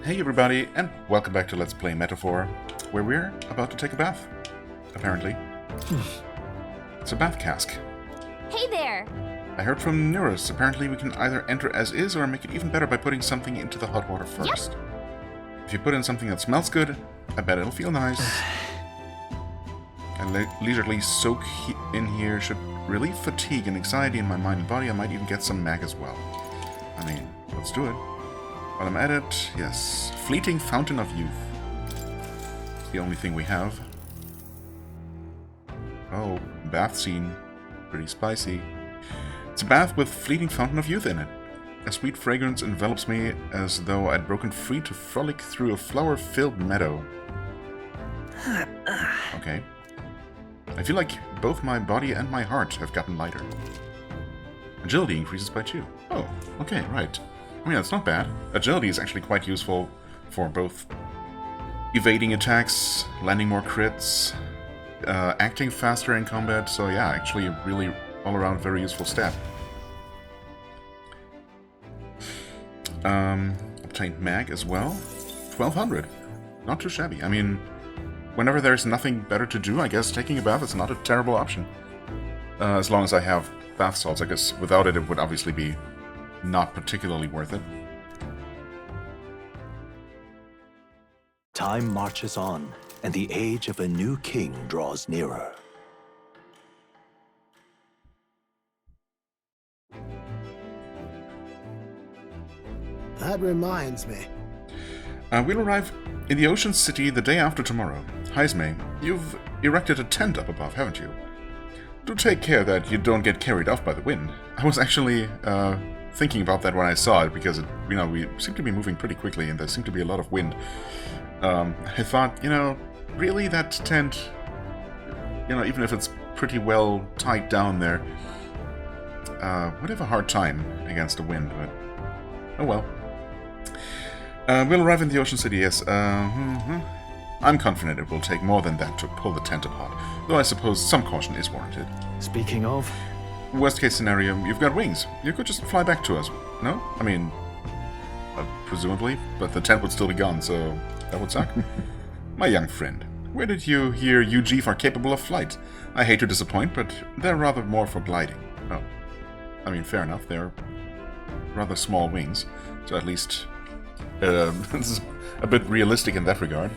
Hey everybody, and welcome back to Let's Play Metaphor, where we're about to take a bath, apparently. It's a bath cask. Hey there! I heard from Neurus, apparently we can either enter as is or make it even better by putting something into the hot water first. Yep. If you put in something that smells good, I bet it'll feel nice. And leisurely soak in here should relieve fatigue and anxiety in my mind and body. I might even get some mag as well. I mean, let's do it. While I'm at it, yes. Fleeting Fountain of Youth. It's the only thing we have. Oh, bath scene. Pretty spicy. It's a bath with Fleeting Fountain of Youth in it. A sweet fragrance envelops me as though I'd broken free to frolic through a flower-filled meadow. Okay. I feel like both my body and my heart have gotten lighter. Agility increases by 2. Oh, okay, right. I mean, that's not bad. Agility is actually quite useful for both evading attacks, landing more crits, acting faster in combat, so yeah, actually a really all-around very useful stat. Obtained mag as well. 1200. Not too shabby. I mean, whenever there's nothing better to do, I guess taking a bath is not a terrible option. As long as I have bath salts, I guess without it, it would obviously be not particularly worth it. Time marches on, and the age of a new king draws nearer. That reminds me. We'll arrive in the Ocean City the day after tomorrow. Heisme, you've erected a tent up above, haven't you? Do take care that you don't get carried off by the wind. I was actually thinking about that when I saw it, because we seem to be moving pretty quickly and there seemed to be a lot of wind. I thought, really that tent, even if it's pretty well tied down there, would have a hard time against the wind, but oh well. We'll arrive in the Ocean City, yes. I'm confident it will take more than that to pull the tent apart, though I suppose some caution is warranted. Speaking of... Worst case scenario, you've got wings. You could just fly back to us. No? I mean, presumably, but the tent would still be gone, so that would suck. My young friend, where did you hear UG are capable of flight? I hate to disappoint, but they're rather more for gliding. Oh. I mean, fair enough, they're rather small wings, so at least this is a bit realistic in that regard.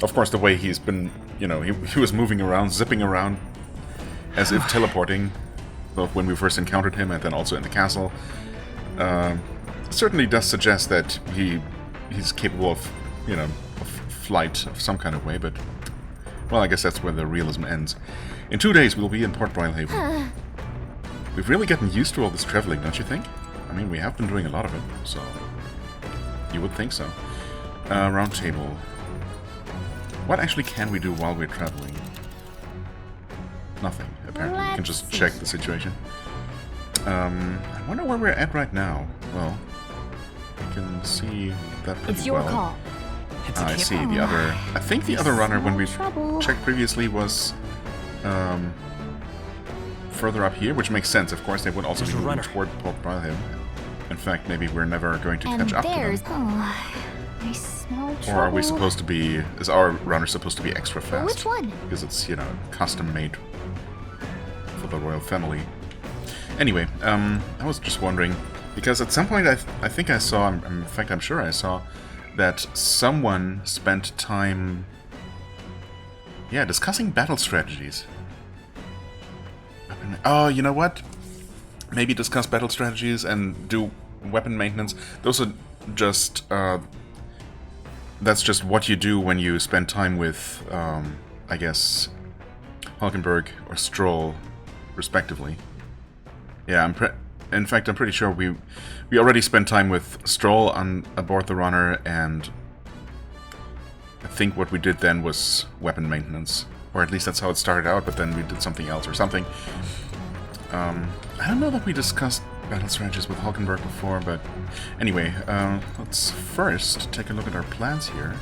Of course, the way he's been, he was moving around, zipping around, as if teleporting, both when we first encountered him and then also in the castle, certainly does suggest that he's capable of, of flight of some kind of way, but, well, I guess that's where the realism ends. In 2 days, we'll be in Port Brilehaven. We've really gotten used to all this traveling, don't you think? I mean, we have been doing a lot of it, so you would think so. Round table. What actually can we do while we're traveling? Nothing, apparently. We can just check the situation. I wonder where we're at right now. Well, we can see that pretty well. It's your call. I see the other... I think the other runner, when we checked previously, was further up here, which makes sense, of course. They would also be moving toward Port Brilehaven. In fact, maybe we're never going to catch up to them. I smell trouble. Or are we supposed to be... Is our runner supposed to be extra fast? Which one? Because it's, custom made for the royal family. Anyway, I was just wondering, because at some point I think I saw, in fact I'm sure I saw, that someone spent time, discussing battle strategies. Oh, you know what? Maybe discuss battle strategies and do weapon maintenance. Those are just, that's just what you do when you spend time with, I guess, Hulkenberg or Stroll, respectively. Yeah, in fact, I'm pretty sure we already spent time with Stroll on aboard the runner, and I think what we did then was weapon maintenance. Or at least that's how it started out, but then we did something else or something. I don't know that we discussed battle strategies with Hulkenberg before, but anyway, let's first take a look at our plans here.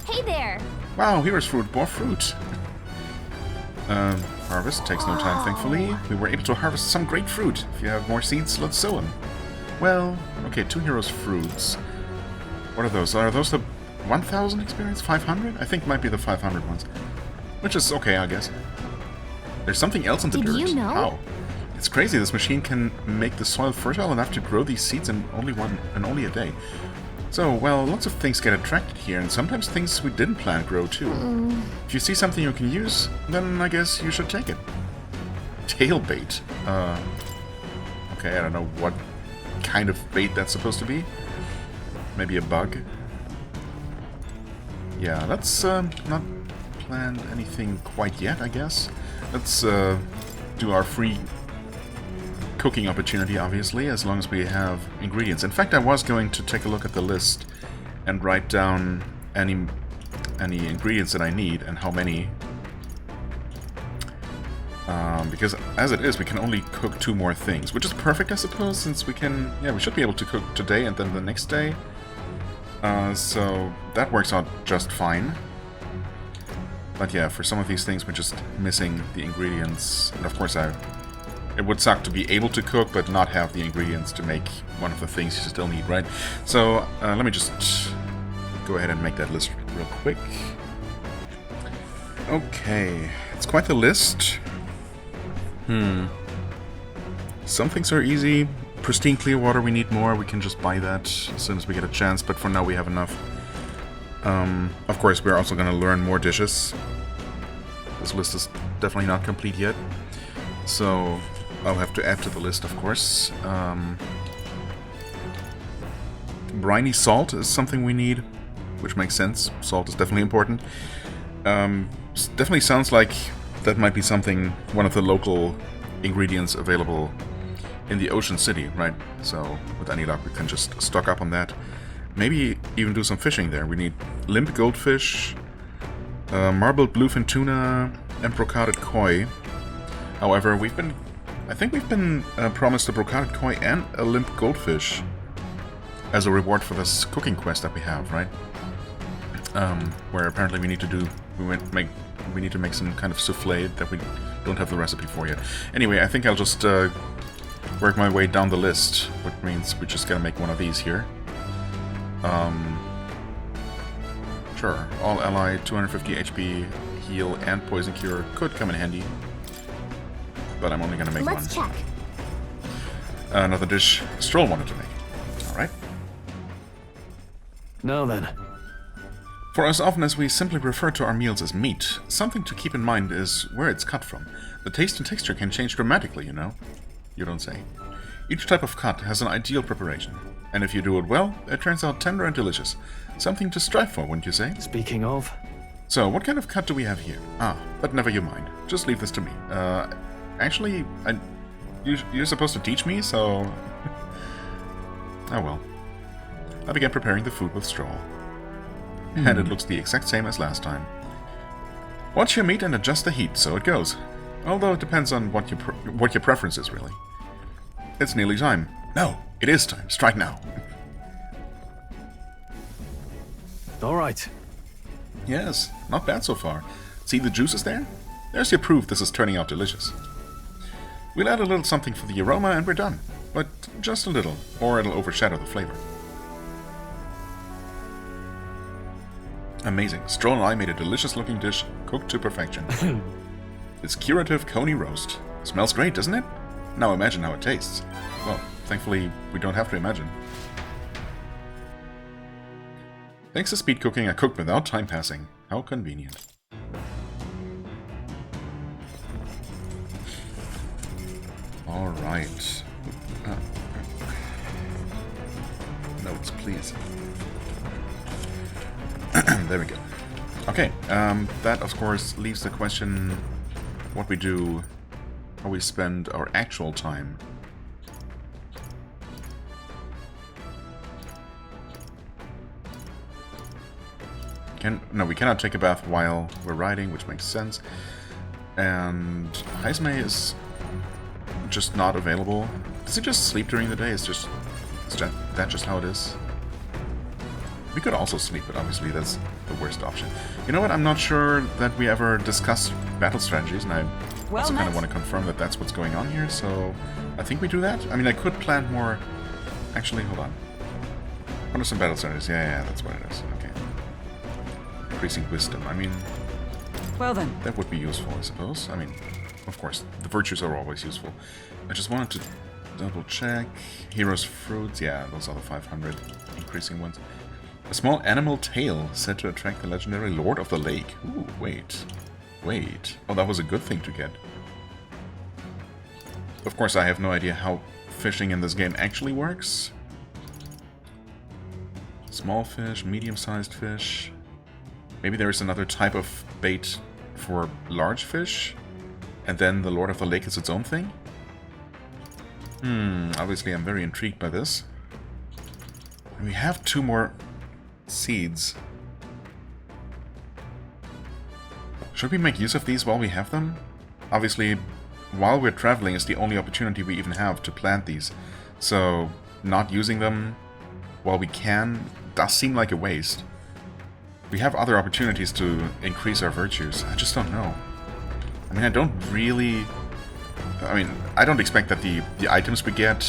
Hey there! Wow, here's fruit, more fruit. Harvest takes no time, thankfully. We were able to harvest some great fruit. If you have more seeds, let's sow them. Well, okay, 2 heroes fruits. What are those? Are those the 1000 experience? 500? I think might be the 500 ones. Which is okay, I guess. There's something else in the dirt. Did you know? How? It's crazy. This machine can make the soil fertile enough to grow these seeds in only a day. So, well, lots of things get attracted here, and sometimes things we didn't plan grow too. If you see something you can use, then I guess you should take it. Tail bait. Okay, I don't know what kind of bait that's supposed to be. Maybe a bug. Yeah, let's not plan anything quite yet, I guess. Let's do our free cooking opportunity, obviously, as long as we have ingredients. In fact, I was going to take a look at the list and write down any ingredients that I need and how many. Because as it is, we can only cook 2 more things, which is perfect, I suppose, since we can... Yeah, we should be able to cook today and then the next day. So that works out just fine. But yeah, for some of these things, we're just missing the ingredients. And of course, it would suck to be able to cook, but not have the ingredients to make one of the things you still need, right? So let me just go ahead and make that list real quick. Okay, it's quite the list. Some things are easy. Pristine clear water, we need more. We can just buy that as soon as we get a chance, but for now we have enough. Of course, we're also going to learn more dishes. This list is definitely not complete yet, so I'll have to add to the list, of course. Briny salt is something we need, which makes sense. Salt is definitely important. Definitely sounds like that might be something, one of the local ingredients available in the Ocean City, right? So with any luck, we can just stock up on that. Maybe even do some fishing there. We need limp goldfish, marbled bluefin tuna, and brocaded koi. However, I think we've been promised a brocaded koi and a limp goldfish as a reward for this cooking quest that we have, right? Where apparently we need to make some kind of souffle that we don't have the recipe for yet. Anyway, I think I'll just work my way down the list, which means we just gotta make one of these here. Sure, all ally, 250 HP, heal, and poison cure could come in handy. But I'm only gonna make one. Let's check. Another dish Stroll wanted to make. Alright. Now then. For as often as we simply refer to our meals as meat, something to keep in mind is where it's cut from. The taste and texture can change dramatically, you know? You don't say. Each type of cut has an ideal preparation, and if you do it well, it turns out tender and delicious. Something to strive for, wouldn't you say? Speaking of... So, what kind of cut do we have here? But never you mind. Just leave this to me. Actually, you're supposed to teach me, so... Oh well. I began preparing the food with straw. And it looks the exact same as last time. Watch your meat and adjust the heat, so it goes. Although it depends on what your preference is, really. It's nearly time. No, it is time. Strike now. All right. Yes, not bad so far. See the juices there? There's your proof this is turning out delicious. We'll add a little something for the aroma and we're done. But just a little, or it'll overshadow the flavor. Amazing. Stroll and I made a delicious looking dish cooked to perfection. It's curative coney roast. Smells great, doesn't it? Now imagine how it tastes. Well, thankfully, we don't have to imagine. Thanks to speed cooking, I cooked without time passing. How convenient. Alright. Notes, please. There we go. Okay, that of course leaves the question what we do, how we spend our actual time. No, we cannot take a bath while we're riding, which makes sense. And Heismay is just not available. Does he just sleep during the day? Is that just how it is? We could also sleep, but obviously that's the worst option. You know what? I'm not sure that we ever discussed battle strategies, and I also kind of want to confirm that that's what's going on here, so I think we do that. I mean, I could plant more... Actually, hold on. What are some battle strategies? Yeah, that's what it is. Okay. Increasing wisdom. I mean... Well then. That would be useful, I suppose. I mean, of course, the virtues are always useful. I just wanted to double check. Heroes fruits, yeah, those are the 500 increasing ones. A small animal tail said to attract the legendary Lord of the Lake. Ooh, wait. Oh, that was a good thing to get. Of course, I have no idea how fishing in this game actually works. Small fish, medium-sized fish. Maybe there is another type of bait for large fish, and then the Lord of the Lake is its own thing? Obviously I'm very intrigued by this. And we have 2 more seeds. Should we make use of these while we have them? Obviously, while we're traveling is the only opportunity we even have to plant these. So, not using them while we can does seem like a waste. We have other opportunities to increase our virtues. I just don't know. I mean, I don't really... I mean, I don't expect that the items we get...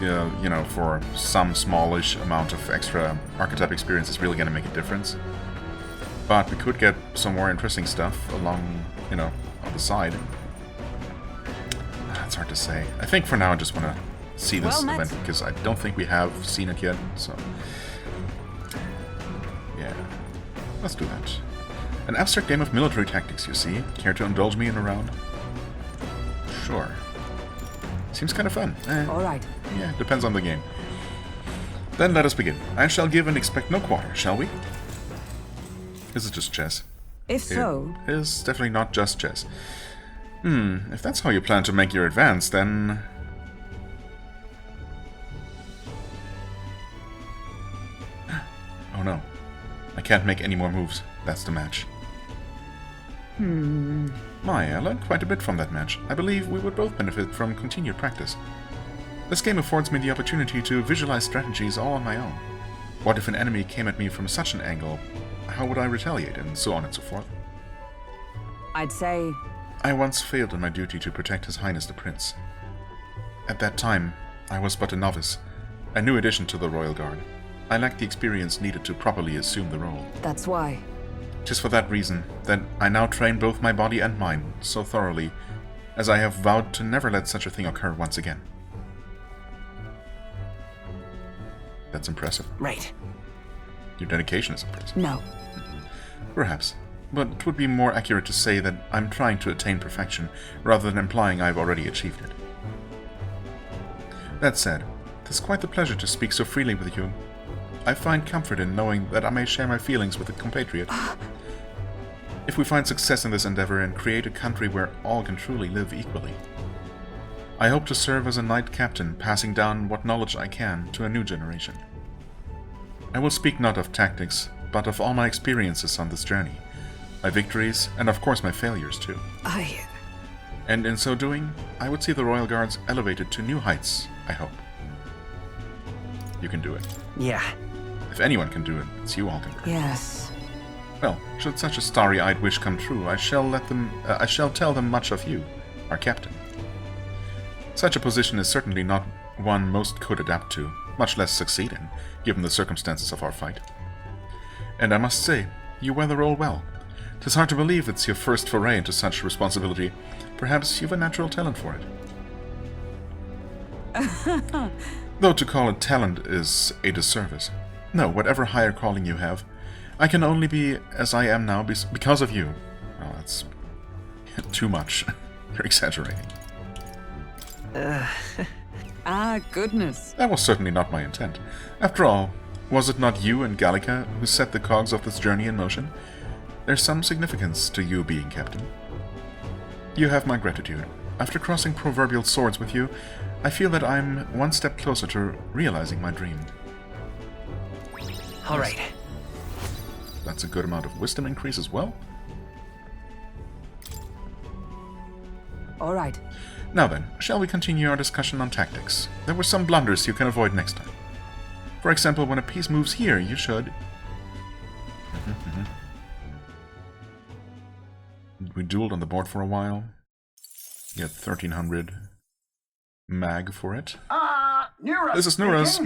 you know, for some smallish amount of extra archetype experience is really going to make a difference. But we could get some more interesting stuff along, you know, on the side. It's hard to say. I think for now I just want to see this event, because I don't think we have seen it yet, so... Yeah, let's do that. An abstract game of military tactics, you see. Care to indulge me in a round? Sure. Seems kind of fun. Alright. Yeah, depends on the game. Then let us begin. I shall give and expect no quarter, shall we? Is it just chess? If so... It is definitely not just chess. If that's how you plan to make your advance, then... Oh no. I can't make any more moves. That's the match. My, I learned quite a bit from that match. I believe we would both benefit from continued practice. This game affords me the opportunity to visualize strategies all on my own. What if an enemy came at me from such an angle? How would I retaliate, and so on and so forth? I'd say... I once failed in my duty to protect His Highness the Prince. At that time, I was but a novice, a new addition to the Royal Guard. I lacked the experience needed to properly assume the role. That's why. 'Tis for that reason that I now train both my body and mind so thoroughly, as I have vowed to never let such a thing occur once again. That's impressive. Right. Your dedication is impressive. No. Perhaps. But it would be more accurate to say that I'm trying to attain perfection, rather than implying I've already achieved it. That said, 'tis quite a pleasure to speak so freely with you. I find comfort in knowing that I may share my feelings with a compatriot. If we find success in this endeavor and create a country where all can truly live equally. I hope to serve as a knight captain, passing down what knowledge I can to a new generation. I will speak not of tactics, but of all my experiences on this journey, my victories, and of course my failures too. And in so doing, I would see the Royal Guards elevated to new heights, I hope. You can do it. Yeah. If anyone can do it, it's you all can do it. Yes. Well, should such a starry-eyed wish come true, I shall tell them much of you, our captain. Such a position is certainly not one most could adapt to, much less succeed in, given the circumstances of our fight. And I must say, you wear the role well. 'Tis hard to believe it's your first foray into such responsibility. Perhaps you've a natural talent for it. Though to call it talent is a disservice. No, whatever higher calling you have, I can only be as I am now because of you. Oh, that's too much. You're exaggerating. Goodness. That was certainly not my intent. After all, was it not you and Gallica who set the cogs of this journey in motion? There's some significance to you being captain. You have my gratitude. After crossing proverbial swords with you, I feel that I'm one step closer to realizing my dream. All right. That's a good amount of wisdom increase as well. All right. Now then, shall we continue our discussion on tactics? There were some blunders you can avoid next time. For example, when a piece moves here, you should... We dueled on the board for a while. Get 1300 mag for it. This is Nura's.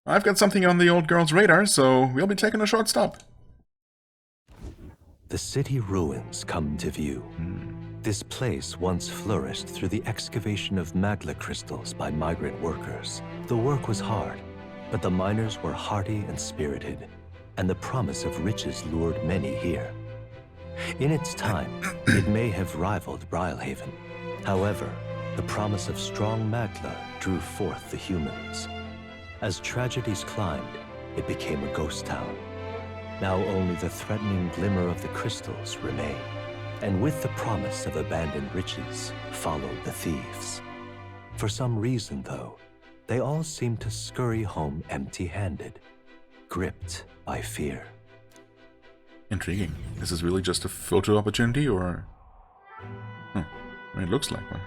I've got something on the old girl's radar, so we'll be taking a short stop. The city ruins come to view. This place once flourished through the excavation of magla crystals by migrant workers. The work was hard, but the miners were hardy and spirited, and the promise of riches lured many here. In its time, it may have rivaled Brylehaven. However, the promise of strong magla drew forth the humans. As tragedies climbed, it became a ghost town. Now only the threatening glimmer of the crystals remain. And with the promise of abandoned riches followed the thieves. For some reason, though, they all seem to scurry home empty-handed, gripped by fear. Intriguing. Is this really just a photo opportunity, or... Huh. I mean, it looks like one.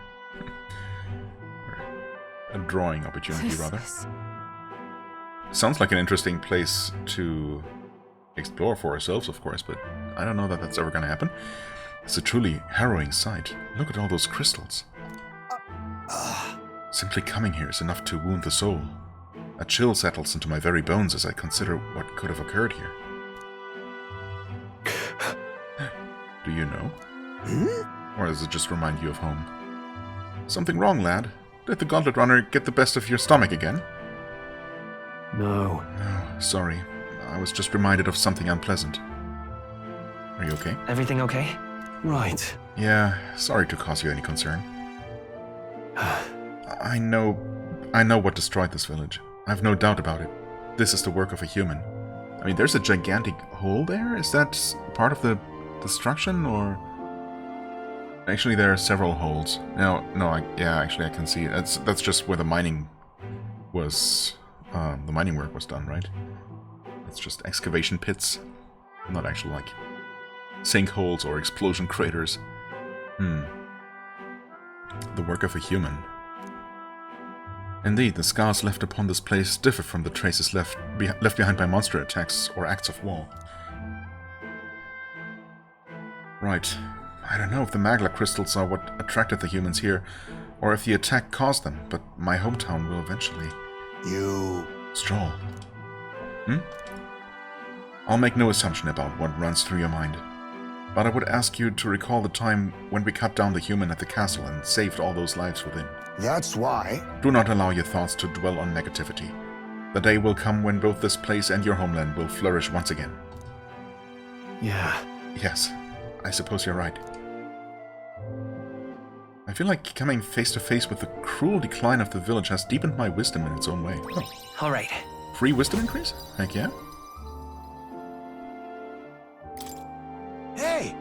A drawing opportunity, rather. Sounds like an interesting place to explore for ourselves, of course, but I don't know that that's ever going to happen. It's a truly harrowing sight. Look at all those crystals. Simply coming here is enough to wound the soul. A chill settles into my very bones as I consider what could have occurred here. Do you know? Or does it just remind you of home? Something wrong, lad? Did the Gauntlet Runner get the best of your stomach again? No. Oh, sorry. I was just reminded of something unpleasant. Are you okay? Everything okay? Right. Yeah, sorry to cause you any concern. I know what destroyed this village. I've no doubt about it. This is the work of a human. I mean, there's a gigantic hole there? Is that part of the destruction, or... Actually, there are several holes. Actually, I can see it. That's just where the mining was... the mining work was done, right? It's just excavation pits. Not actually, like, sinkholes or explosion craters. The work of a human. Indeed, the scars left upon this place differ from the traces left behind by monster attacks or acts of war. Right. I don't know if the magla crystals are what attracted the humans here, or if the attack caused them, but my hometown will eventually... You... Stroll. I'll make no assumption about what runs through your mind, but I would ask you to recall the time when we cut down the human at the castle and saved all those lives within. That's why. Do not allow your thoughts to dwell on negativity. The day will come when both this place and your homeland will flourish once again. Yeah. Yes, I suppose you're right. I feel like coming face to face with the cruel decline of the village has deepened my wisdom in its own way. Oh. All right. Free wisdom increase? Heck yeah. Hey!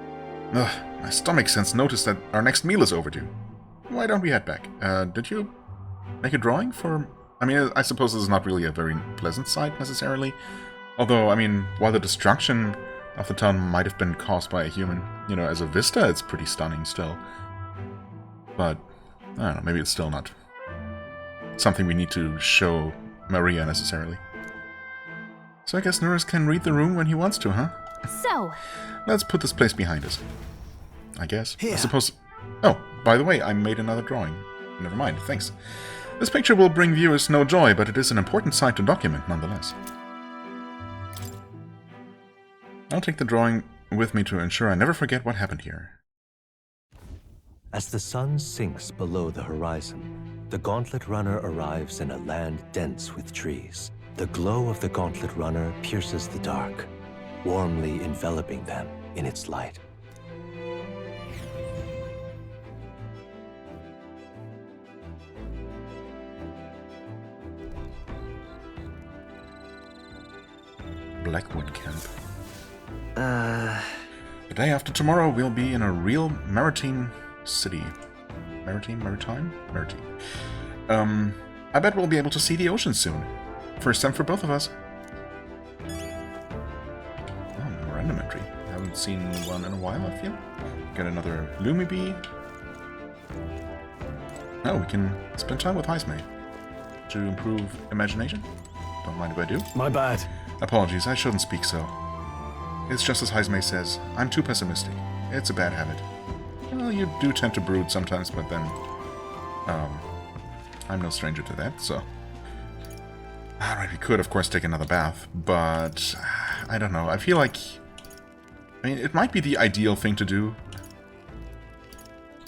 Ugh, my stomach sense noticed that our next meal is overdue. Why don't we head back? Did you make a drawing for... I mean, I suppose this is not really a very pleasant sight, necessarily. Although, I mean, while the destruction of the town might have been caused by a human, you know, as a vista, it's pretty stunning still. But, I don't know, maybe it's still not something we need to show Maria, necessarily. So I guess Nurus can read the room when he wants to, huh? So, Let's put this place behind us. I guess. Here. I suppose... Oh, by the way, I made another drawing. Never mind, thanks. This picture will bring viewers no joy, but it is an important sight to document, nonetheless. I'll take the drawing with me to ensure I never forget what happened here. As the sun sinks below the horizon, the Gauntlet Runner arrives in a land dense with trees. The glow of the Gauntlet Runner pierces the dark, warmly enveloping them in its light. Blackwood Camp. The day after tomorrow, we'll be in a real maritime city. Maritime? I bet we'll be able to see the ocean soon. First time for both of us. Oh, memorandum entry. Haven't seen one in a while, I feel. Got another Lumi Bee. Oh, we can spend time with Heisme to improve imagination. Don't mind if I do. My bad. Apologies, I shouldn't speak so. It's just as Heisme says, I'm too pessimistic. It's a bad habit. Well, you do tend to brood sometimes, but then... I'm no stranger to that, so... Alright, we could, of course, take another bath, but... I don't know, I feel like... I mean, it might be the ideal thing to do.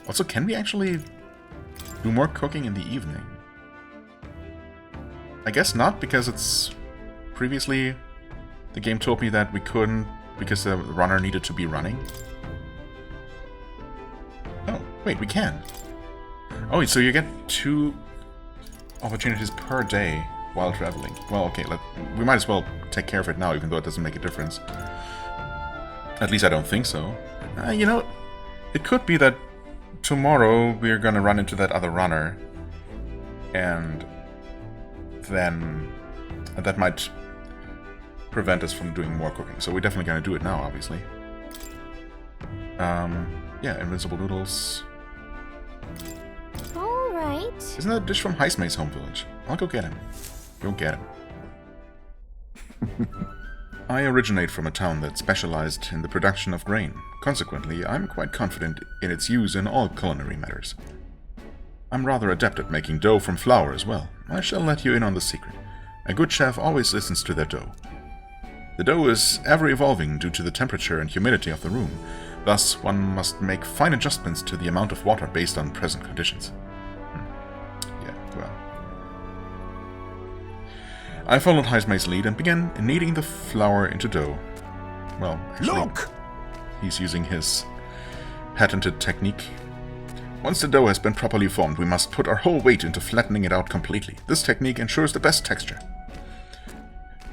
Also, can we actually do more cooking in the evening? I guess not, because it's... Previously, the game told me that we couldn't, because the runner needed to be running. Oh, wait, we can. Oh, so you get 2 opportunities per day while traveling. Well, okay, we might as well take care of it now, even though it doesn't make a difference. At least I don't think so. You know, it could be that tomorrow we're gonna run into that other runner, and then that might prevent us from doing more cooking. So we're definitely gonna do it now, obviously. Yeah, invincible noodles. Alright. Isn't that a dish from Heismay's home village? I'll go get him. Go get him. I originate from a town that specialized in the production of grain. Consequently, I'm quite confident in its use in all culinary matters. I'm rather adept at making dough from flour as well. I shall let you in on the secret. A good chef always listens to their dough. The dough is ever-evolving due to the temperature and humidity of the room. Thus, one must make fine adjustments to the amount of water based on present conditions. Yeah, well... I followed Heismay's lead and began kneading the flour into dough. Well, actually, Look! He's using his patented technique. Once the dough has been properly formed, we must put our whole weight into flattening it out completely. This technique ensures the best texture.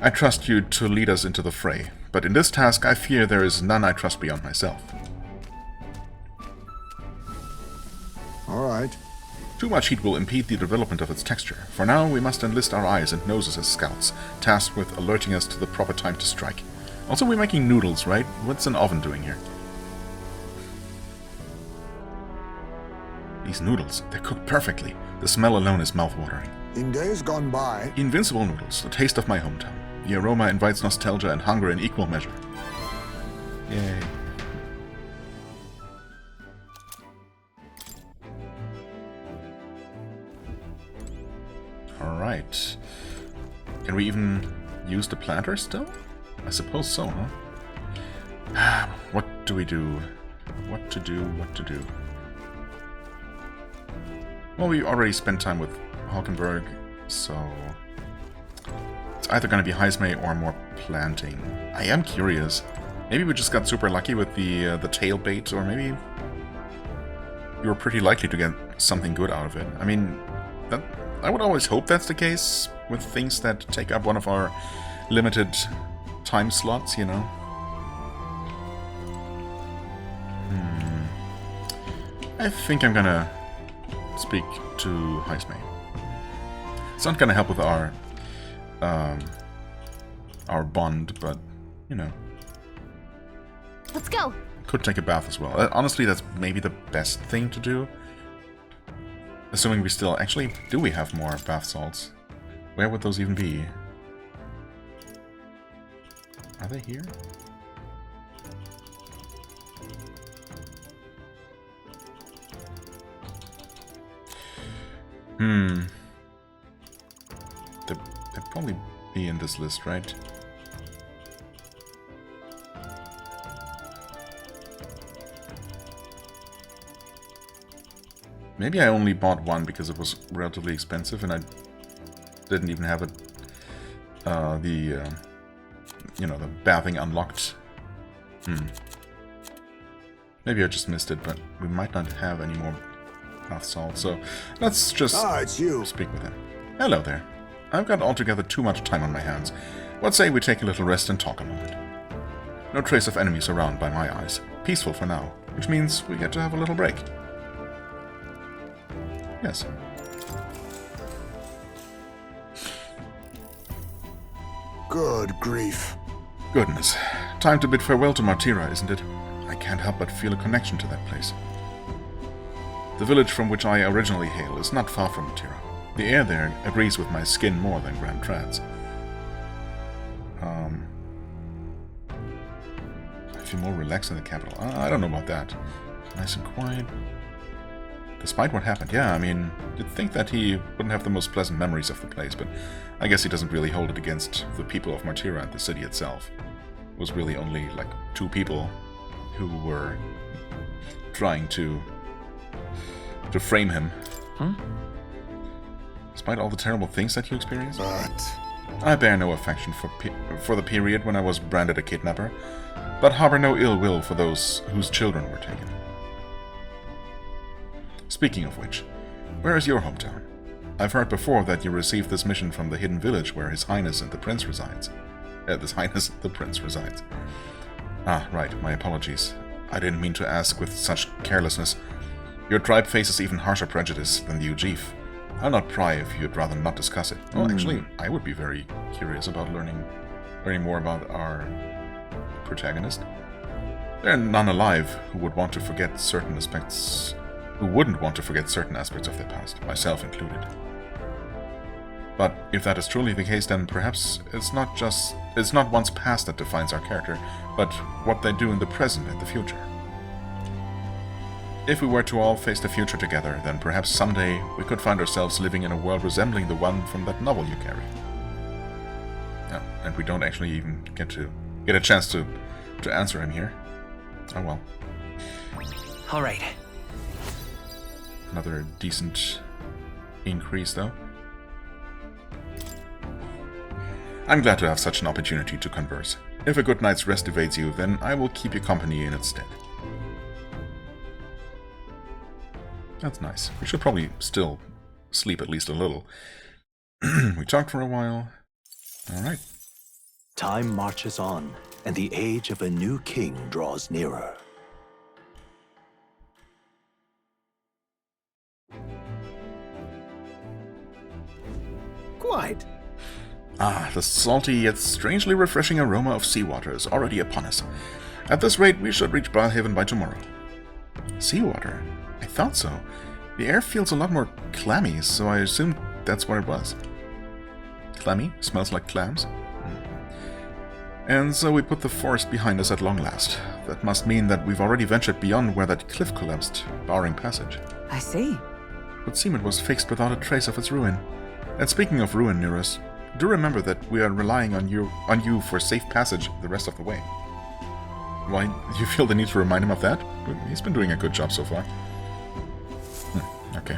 I trust you to lead us into the fray, but in this task I fear there is none I trust beyond myself. Alright. Too much heat will impede the development of its texture. For now, we must enlist our eyes and noses as scouts, tasked with alerting us to the proper time to strike. Also, we're making noodles, right? What's an oven doing here? These noodles, they're cooked perfectly. The smell alone is mouth-watering. In days gone by... Invincible noodles, the taste of my hometown. The aroma invites nostalgia and hunger in equal measure. Yay. Alright. Can we even use the planter still? I suppose so, huh? What do we do? What to do? Well, we already spent time with Hulkenberg, so... It's either going to be Heismay or more planting. I am curious. Maybe we just got super lucky with the tail bait, or maybe we were pretty likely to get something good out of it. I mean, I would always hope that's the case with things that take up one of our limited time slots, you know? I think I'm gonna speak to Heismay. It's not gonna help with our bond, but, you know. Let's go. Could take a bath as well. Honestly, that's maybe the best thing to do. Assuming we still... Actually, do we have more bath salts? Where would those even be? Are they here? They'd probably be in this list, right? Maybe I only bought one because it was relatively expensive and I didn't even have it, you know, the bathing unlocked. Maybe I just missed it, but we might not have any more bath salt, so let's just it's you. speak with him. Hello there. I've got altogether too much time on my hands. What say we take a little rest and talk a moment? No trace of enemies around by my eyes. Peaceful for now, which means we get to have a little break. Yes. Good grief. Goodness. Time to bid farewell to Martira, isn't it? I can't help but feel a connection to that place. The village from which I originally hail is not far from Martira. The air there agrees with my skin more than Grand Trad's. I feel more relaxed in the capital. I don't know about that. Nice and quiet. Despite what happened, yeah, I mean, you'd think that he wouldn't have the most pleasant memories of the place, but I guess he doesn't really hold it against the people of Martira and the city itself. It was really only, like, 2 people who were trying to frame him. Huh? Despite all the terrible things that you experienced? But I bear no affection for the period when I was branded a kidnapper, but harbor no ill will for those whose children were taken. Speaking of which, where is your hometown? I've heard before that you received this mission from the hidden village where His Highness and the Prince resides. Ah, right, my apologies. I didn't mean to ask with such carelessness. Your tribe faces even harsher prejudice than the Ujif. I'll not pry if you'd rather not discuss it. Well, actually, I would be very curious about learning more about our protagonist. There are none alive who wouldn't want to forget certain aspects of their past, myself included. But if that is truly the case, then perhaps it's not one's past that defines our character, but what they do in the present and the future. If we were to all face the future together, then perhaps someday we could find ourselves living in a world resembling the one from that novel you carry. Yeah, and we don't actually even get a chance to answer him here. Oh well. All right. Another decent increase, though. I'm glad to have such an opportunity to converse. If a good night's rest evades you, then I will keep you company in its stead. That's nice. We should probably still sleep at least a little. We talked for a while. Alright. Time marches on, and the age of a new king draws nearer. Quite. Ah, the salty yet strangely refreshing aroma of seawater is already upon us. At this rate, we should reach Balhaven by tomorrow. Seawater? I thought so. The air feels a lot more clammy, so I assumed that's what it was. Clammy? Smells like clams? And so we put the forest behind us at long last. That must mean that we've already ventured beyond where that cliff collapsed, barring passage. I see. It would seem it was fixed without a trace of its ruin. And speaking of ruin, Nearest, do remember that we are relying on you for safe passage the rest of the way. Why, do you feel the need to remind him of that? He's been doing a good job so far. Okay.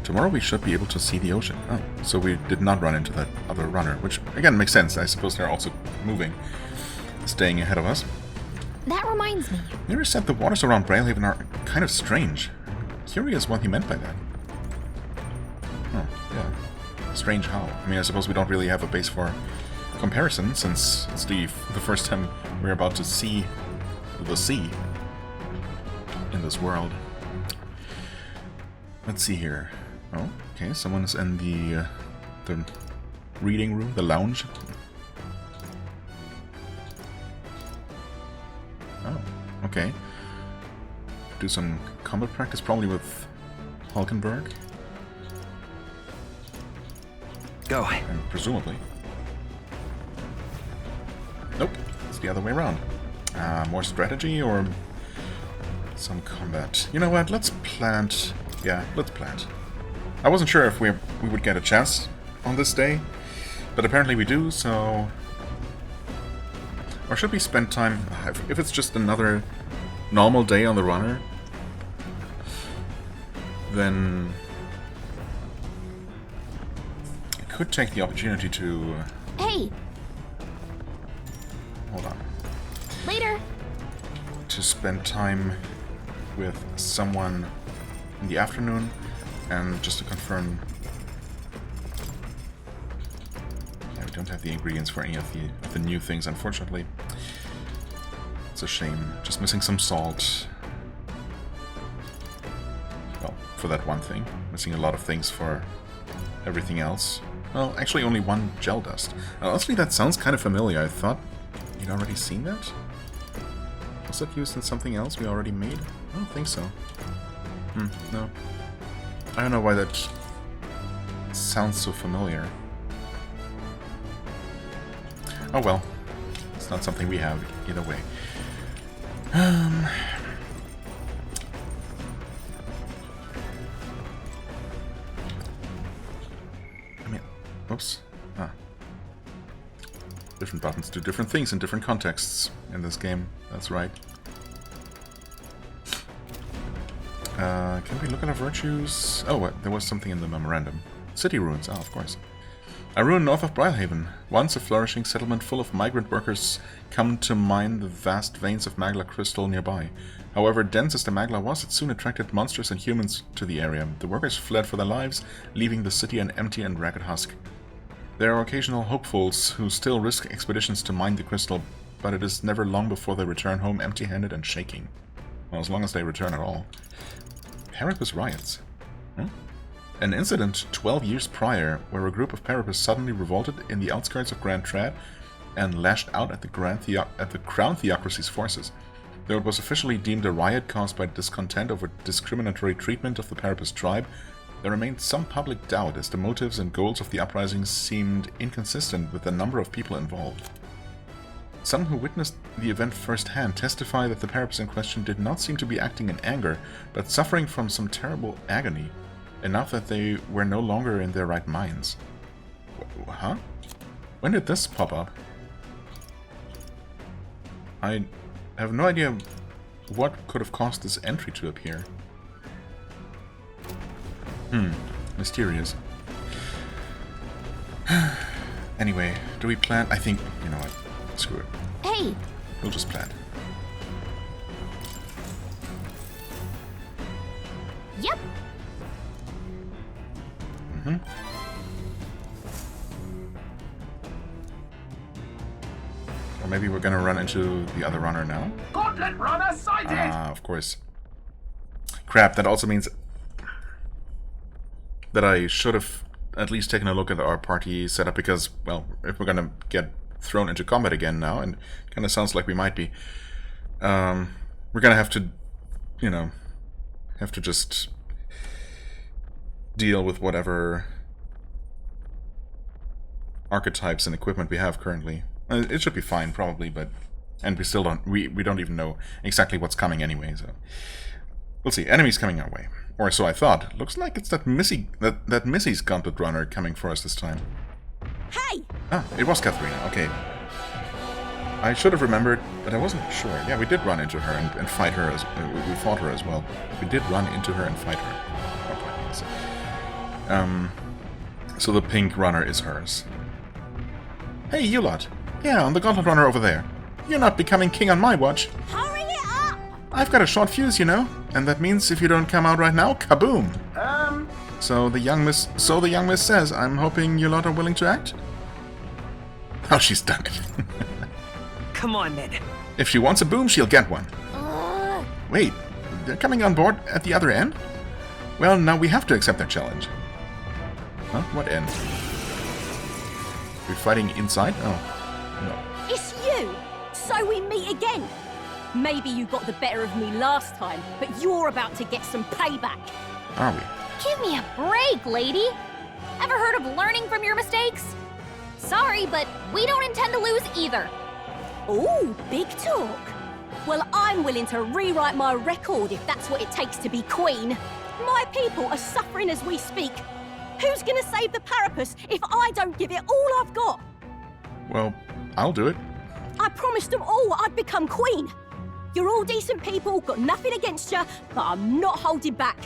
Tomorrow we should be able to see the ocean. Oh, so we did not run into that other runner, which again makes sense. I suppose they're also moving, staying ahead of us. That reminds me. Nearest said the waters around Brailhaven are kind of strange. Curious what he meant by that. Oh, yeah. Strange how? I mean, I suppose we don't really have a base for comparison, since it's the first time we're about to see the sea in this world. Let's see here. Oh, okay, someone's in the reading room, the lounge. Oh, okay. Do some combat practice, probably with Hulkenberg. Go. And presumably. Nope, it's the other way around. More strategy or some combat? You know what, let's plant. Yeah, let's plant. I wasn't sure if we would get a chance on this day, but apparently we do, so... Or should we spend time... If it's just another normal day on the runner, then... I could take the opportunity to... Hey! Hold on. Later! To spend time with someone in the afternoon, and just to confirm... Yeah, we don't have the ingredients for any of the new things, unfortunately. It's a shame. Just missing some salt. Well, for that one thing. Missing a lot of things for everything else. Well, actually only one gel dust. Honestly, that sounds kind of familiar. I thought you'd already seen that? Was that used in something else we already made? I don't think so. No. I don't know why that sounds so familiar. Oh well. It's not something we have either way. Oops. Ah. Different buttons do different things in different contexts in this game. That's right. Can we look at our virtues? Oh, there was something in the memorandum. City ruins. Ah, of course. A ruin north of Brylehaven. Once a flourishing settlement full of migrant workers come to mine the vast veins of magla crystal nearby. However dense as the magla was, it soon attracted monsters and humans to the area. The workers fled for their lives, leaving the city an empty and ragged husk. There are occasional hopefuls who still risk expeditions to mine the crystal, but it is never long before they return home empty-handed and shaking. Well, as long as they return at all. Parapus riots. Huh? An incident 12 years prior, where a group of Parapus suddenly revolted in the outskirts of Grand Trad and lashed out at the Crown Theocracy's forces. Though it was officially deemed a riot caused by discontent over discriminatory treatment of the Parapus tribe, there remained some public doubt as the motives and goals of the uprising seemed inconsistent with the number of people involved. Some who witnessed the event firsthand testify that the Parapus in question did not seem to be acting in anger, but suffering from some terrible agony, enough that they were no longer in their right minds. Huh? When did this pop up? I have no idea what could have caused this entry to appear. Mysterious. Anyway, do we plant? I think, you know what, screw it. Hey! We'll just plant. Yep! Or maybe we're gonna run into the other runner now? Gauntlet runner sighted! Ah, of course. Crap, that also means that I should have at least taken a look at our party setup, because, well, if we're gonna get thrown into combat again now, and it kinda sounds like we might be, we're gonna have to, you know, just deal with whatever archetypes and equipment we have currently. It should be fine, probably, but... And we still don't... We don't even know exactly what's coming anyway, so... We'll see. Enemies coming our way. Or so I thought. Looks like it's that Missy's Gauntlet Runner coming for us this time. Hey! Ah, it was Katharina. Okay. I should have remembered, but I wasn't sure. Yeah, we did run into her and fight her as... we fought her as well. We did run into her and fight her. So the pink runner is hers. Hey, you lot. Yeah, I'm the Gauntlet Runner over there. You're not becoming king on my watch. Hurry it up! I've got a short fuse, you know, and that means if you don't come out right now, kaboom! So the young miss says, I'm hoping you lot are willing to act? Oh, she's done it. Come on, then. If she wants a boom, she'll get one. Wait, they're coming on board at the other end? Well, now we have to accept their challenge. Huh? What end? We're fighting inside? Oh, no. It's you! So we meet again! Maybe you got the better of me last time, but you're about to get some payback. Are we? Give me a break, lady! Ever heard of learning from your mistakes? Sorry, but we don't intend to lose either. Ooh, big talk. Well, I'm willing to rewrite my record if that's what it takes to be queen. My people are suffering as we speak. Who's gonna save the Parapus if I don't give it all I've got? Well, I'll do it. I promised them all I'd become queen. You're all decent people, got nothing against you, but I'm not holding back.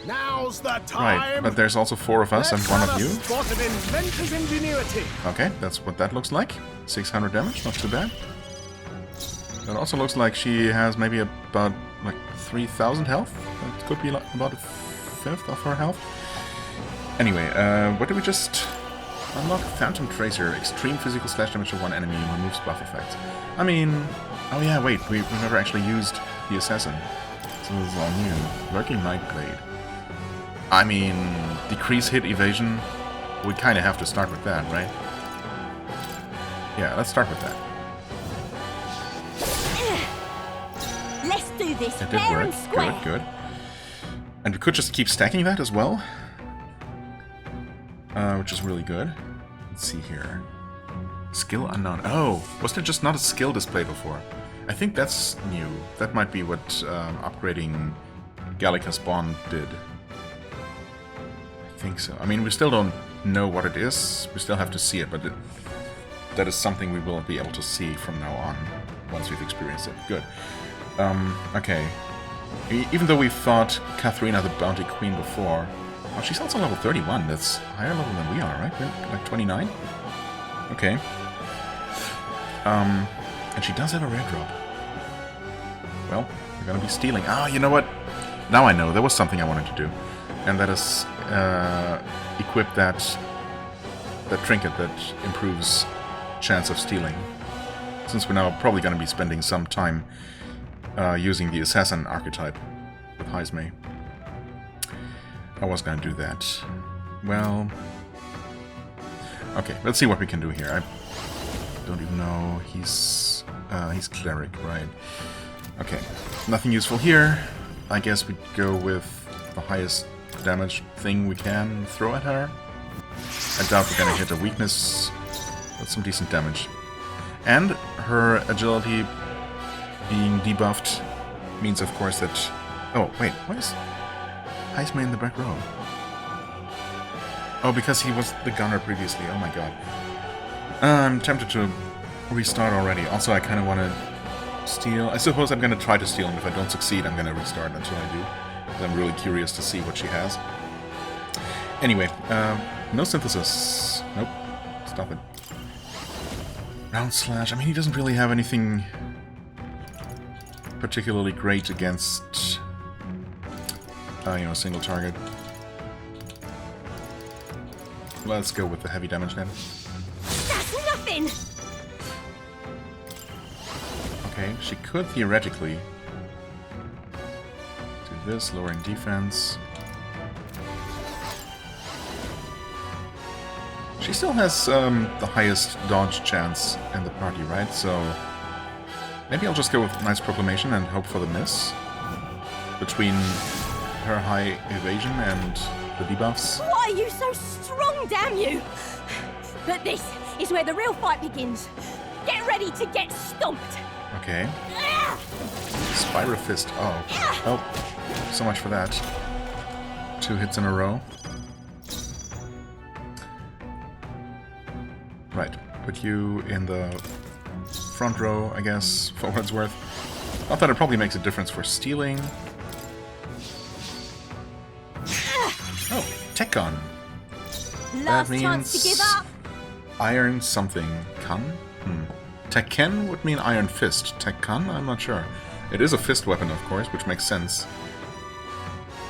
Now's the time! Right, but there's also 4 of us and 1 of you. Spot of inventor's ingenuity. Okay, that's what that looks like. 600 damage, not too bad. It also looks like she has maybe about, like, 3,000 health. That could be like about a fifth of her health. Anyway, what did we just unlock? Phantom Tracer. Extreme physical slash damage to one enemy. Removes buff effects. I mean... Oh yeah, wait, we've never actually used the Assassin. So this is all new. Working Nightblade. I mean, decrease hit evasion. We kind of have to start with that, right? Yeah, let's start with that. Let's do this That did fair work. and square. Good, good. And we could just keep stacking that as well. Which is really good. Let's see here. Skill unknown. Oh, was there just not a skill display before? I think that's new. That might be what upgrading Gallica's Bond did. I think so. I mean, we still don't know what it is. We still have to see it, but that is something we will be able to see from now on, once we've experienced it. Good. Okay. Even though we fought Katharina the Bounty Queen before... Oh, she's also level 31. That's higher level than we are, right? We're like 29? Okay. And she does have a rare drop. Well, we're gonna be stealing. Ah, you know what? Now I know. There was something I wanted to do. And that is equip that trinket that improves chance of stealing. Since we're now probably gonna be spending some time using the assassin archetype with Heismay. I was gonna do that. Well... Okay, let's see what we can do here. I don't even know. He's cleric, right? Okay, nothing useful here. I guess we go with the highest damage thing we can throw at her. I doubt we're gonna hit a weakness. That's some decent damage. And her agility being debuffed means, of course, that... Oh, wait, what is Heismay in the back row? Oh, because he was the gunner previously. Oh my god. I'm tempted to restart already. Also, I kind of want to steal. I suppose I'm going to try to steal, and if I don't succeed, I'm going to restart until I do. Because I'm really curious to see what she has. Anyway, no synthesis. Nope. Stop it. Round slash. I mean, he doesn't really have anything particularly great against, single target. Let's go with the heavy damage then. That's nothing! Okay, she could theoretically do this, lowering defense. She still has the highest dodge chance in the party, right? So maybe I'll just go with Knight's Proclamation and hope for the miss. Between her high evasion and the debuffs. Why are you so strong, damn you? But this is where the real fight begins. Get ready to get stomped. Okay. Spyro Fist. Oh. Oh. So much for that. 2 hits in a row. Right. Put you in the front row, I guess, for what it's worth. I thought it probably makes a difference for stealing. Oh, Tekkon. Last chance to give up. Iron something. Kan? Tekken would mean Iron Fist. Tekkon? I'm not sure. It is a fist weapon, of course, which makes sense.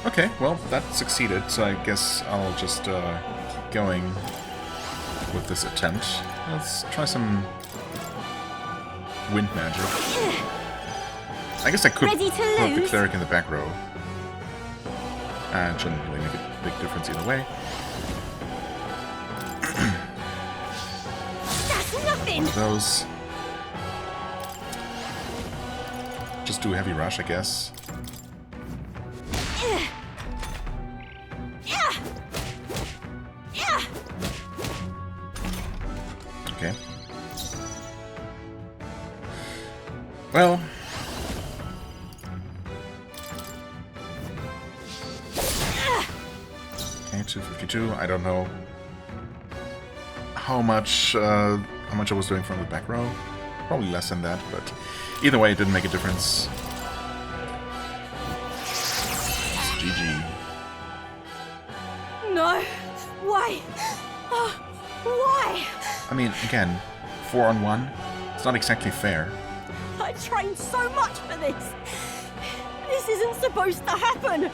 Okay, well, that succeeded, so I guess I'll just keep going with this attempt. Let's try some wind magic. I guess I could put the cleric in the back row. And shouldn't really make a big difference either way. That's nothing. One of those. Just do a heavy rush, I guess. Okay. Well. Okay, 252. I don't know how much I was doing from the back row. Probably less than that, but either way, it didn't make a difference. It's GG. No. Why? Oh, why? I mean, again, 4-on-1. It's not exactly fair. I trained so much for this. This isn't supposed to happen.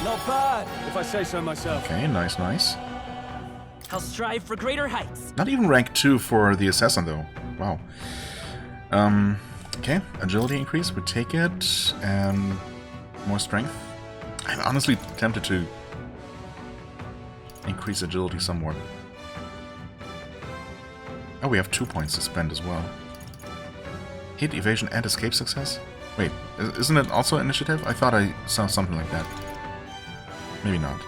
Not bad, if I say so myself. Okay, nice, nice. I'll strive for greater heights. Not even rank 2 for the assassin, though. Wow. Okay, agility increase, we take it, and more strength. I'm honestly tempted to increase agility somewhat. Oh, we have 2 points to spend as well. Hit, evasion, and escape success? Wait, isn't it also initiative? I thought I saw something like that. Maybe not.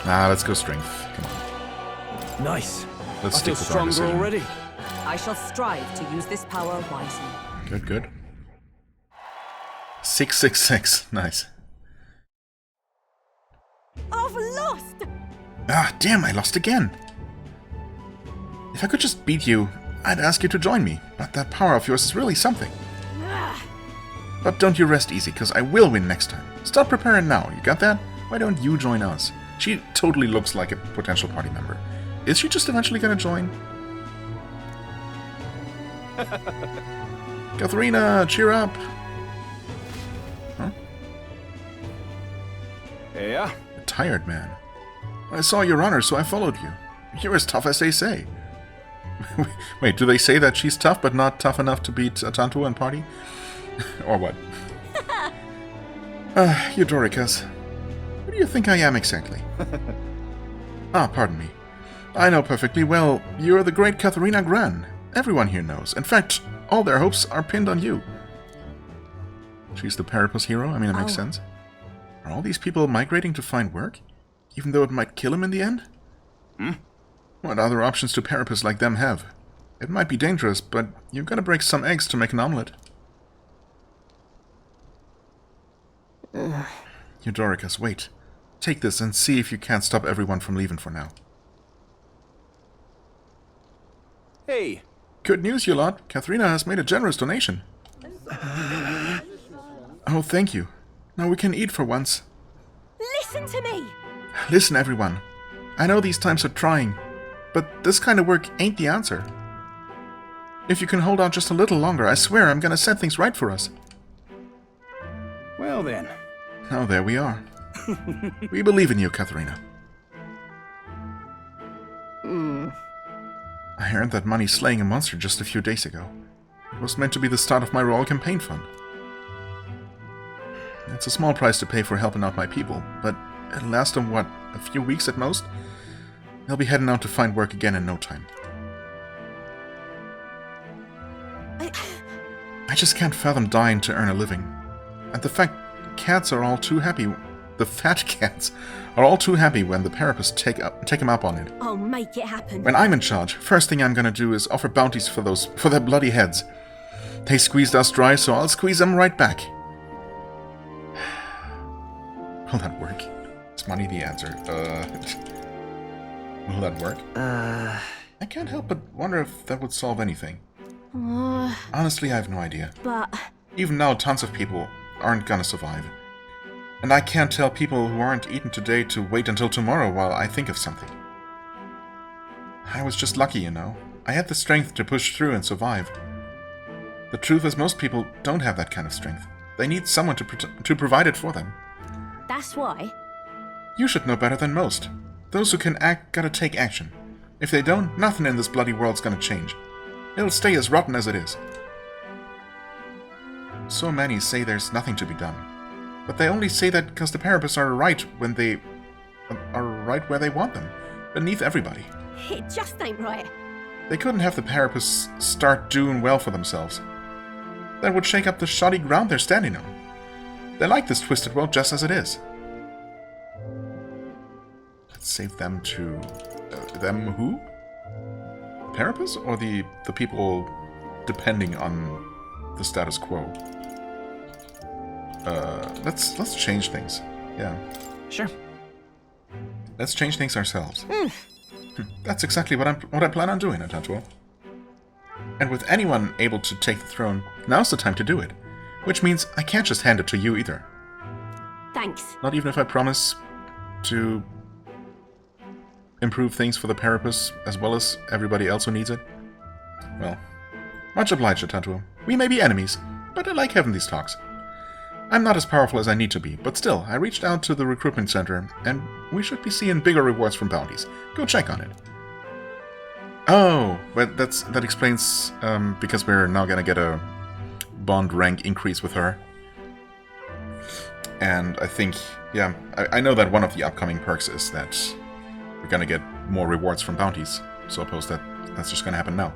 Let's go strength. Come on. Nice. Let's I feel stick with our stronger decision. already. I shall strive to use this power wisely. Good, good. 666. Nice. I've lost! Ah, damn, I lost again. If I could just beat you, I'd ask you to join me. But that power of yours is really something. Ah, But don't you rest easy, because I will win next time. Start preparing now, you got that? Why don't you join us? She totally looks like a potential party member. Is she just eventually gonna join? Katharina, cheer up! Huh? Yeah? A tired man. I saw your honor, so I followed you. You're as tough as they say. Wait, do they say that she's tough, but not tough enough to beat Tantua and party? Or what? Eudoricus. Who do you think I am exactly? Pardon me. I know perfectly well. You're the great Katharina Gran. Everyone here knows. In fact, all their hopes are pinned on you. She's the Parapus hero? I mean, it makes sense. Are all these people migrating to find work? Even though it might kill him in the end? What other options do Parapus like them have? It might be dangerous, but you've got to break some eggs to make an omelet. Eudoricus, wait. Take this and see if you can't stop everyone from leaving for now. Hey. Good news, you lot. Katharina has made a generous donation. Oh, thank you. Now we can eat for once. listen to me! Listen, everyone. I know these times are trying, but this kind of work ain't the answer. If you can hold out just a little longer, I swear I'm gonna set things right for us. Well then. Oh, there we are. We believe in you, Katharina. I earned that money slaying a monster just a few days ago. It was meant to be the start of my royal campaign fund. It's a small price to pay for helping out my people, but it'll last them, what, a few weeks at most? They'll be heading out to find work again in no time. I just can't fathom dying to earn a living. And the fat cats are all too happy when the Parapus take them up on it. I'll make it happen. When I'm in charge, first thing I'm gonna do is offer bounties for their bloody heads. They squeezed us dry, so I'll squeeze them right back. Will that work? Is money the answer? Will that work? I can't help but wonder if that would solve anything. Honestly, I have no idea. But Even now, tons of people aren't gonna survive. And I can't tell people who aren't eaten today to wait until tomorrow while I think of something. I was just lucky, you know. I had the strength to push through and survive. The truth is, most people don't have that kind of strength. They need someone to provide it for them. that's why. You should know better than most. Those who can act gotta take action. If they don't, nothing in this bloody world's gonna change. It'll stay as rotten as it is. So many say there's nothing to be done. But they only say that because the Parapus are right when they are right where they want them, beneath everybody. It just ain't right. They couldn't have the Parapus start doing well for themselves. That would shake up the shoddy ground they're standing on. They like this twisted world just as it is. Let's save them to... them who? Parapus or the people depending on the status quo? Let's change things. Yeah. Sure. Let's change things ourselves. That's exactly what I plan on doing, Tantua. And with anyone able to take the throne, now's the time to do it. Which means I can't just hand it to you either. Thanks. Not even if I promise to improve things for the Parapus as well as everybody else who needs it. Well, much obliged, Tantua. We may be enemies, but I like having these talks. I'm not as powerful as I need to be, but still, I reached out to the recruitment center, and we should be seeing bigger rewards from bounties. Go check on it. Oh, but that explains, because we're now gonna get a bond rank increase with her. And I think, yeah, I know that one of the upcoming perks is that we're gonna get more rewards from bounties. So I suppose that's just gonna happen now.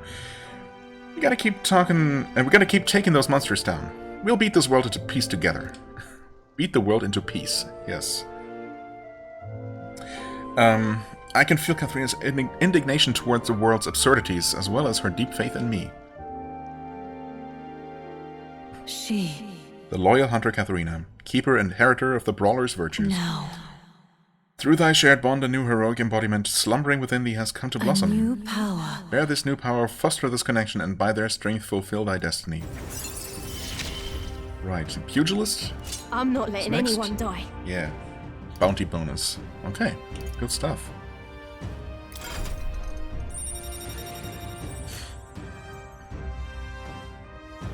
We gotta keep talking, and we gotta keep taking those monsters down. We'll beat this world into peace together. Beat the world into peace, yes. I can feel Katharina's indignation towards the world's absurdities, as well as her deep faith in me. The loyal hunter Katharina, keeper and inheritor of the brawler's virtues. No. Through thy shared bond, a new heroic embodiment slumbering within thee has come to blossom. A new power. Bear this new power, foster this connection, and by their strength fulfill thy destiny. Right, pugilist? I'm not letting Next. anyone die. Yeah. Bounty bonus. Okay, good stuff.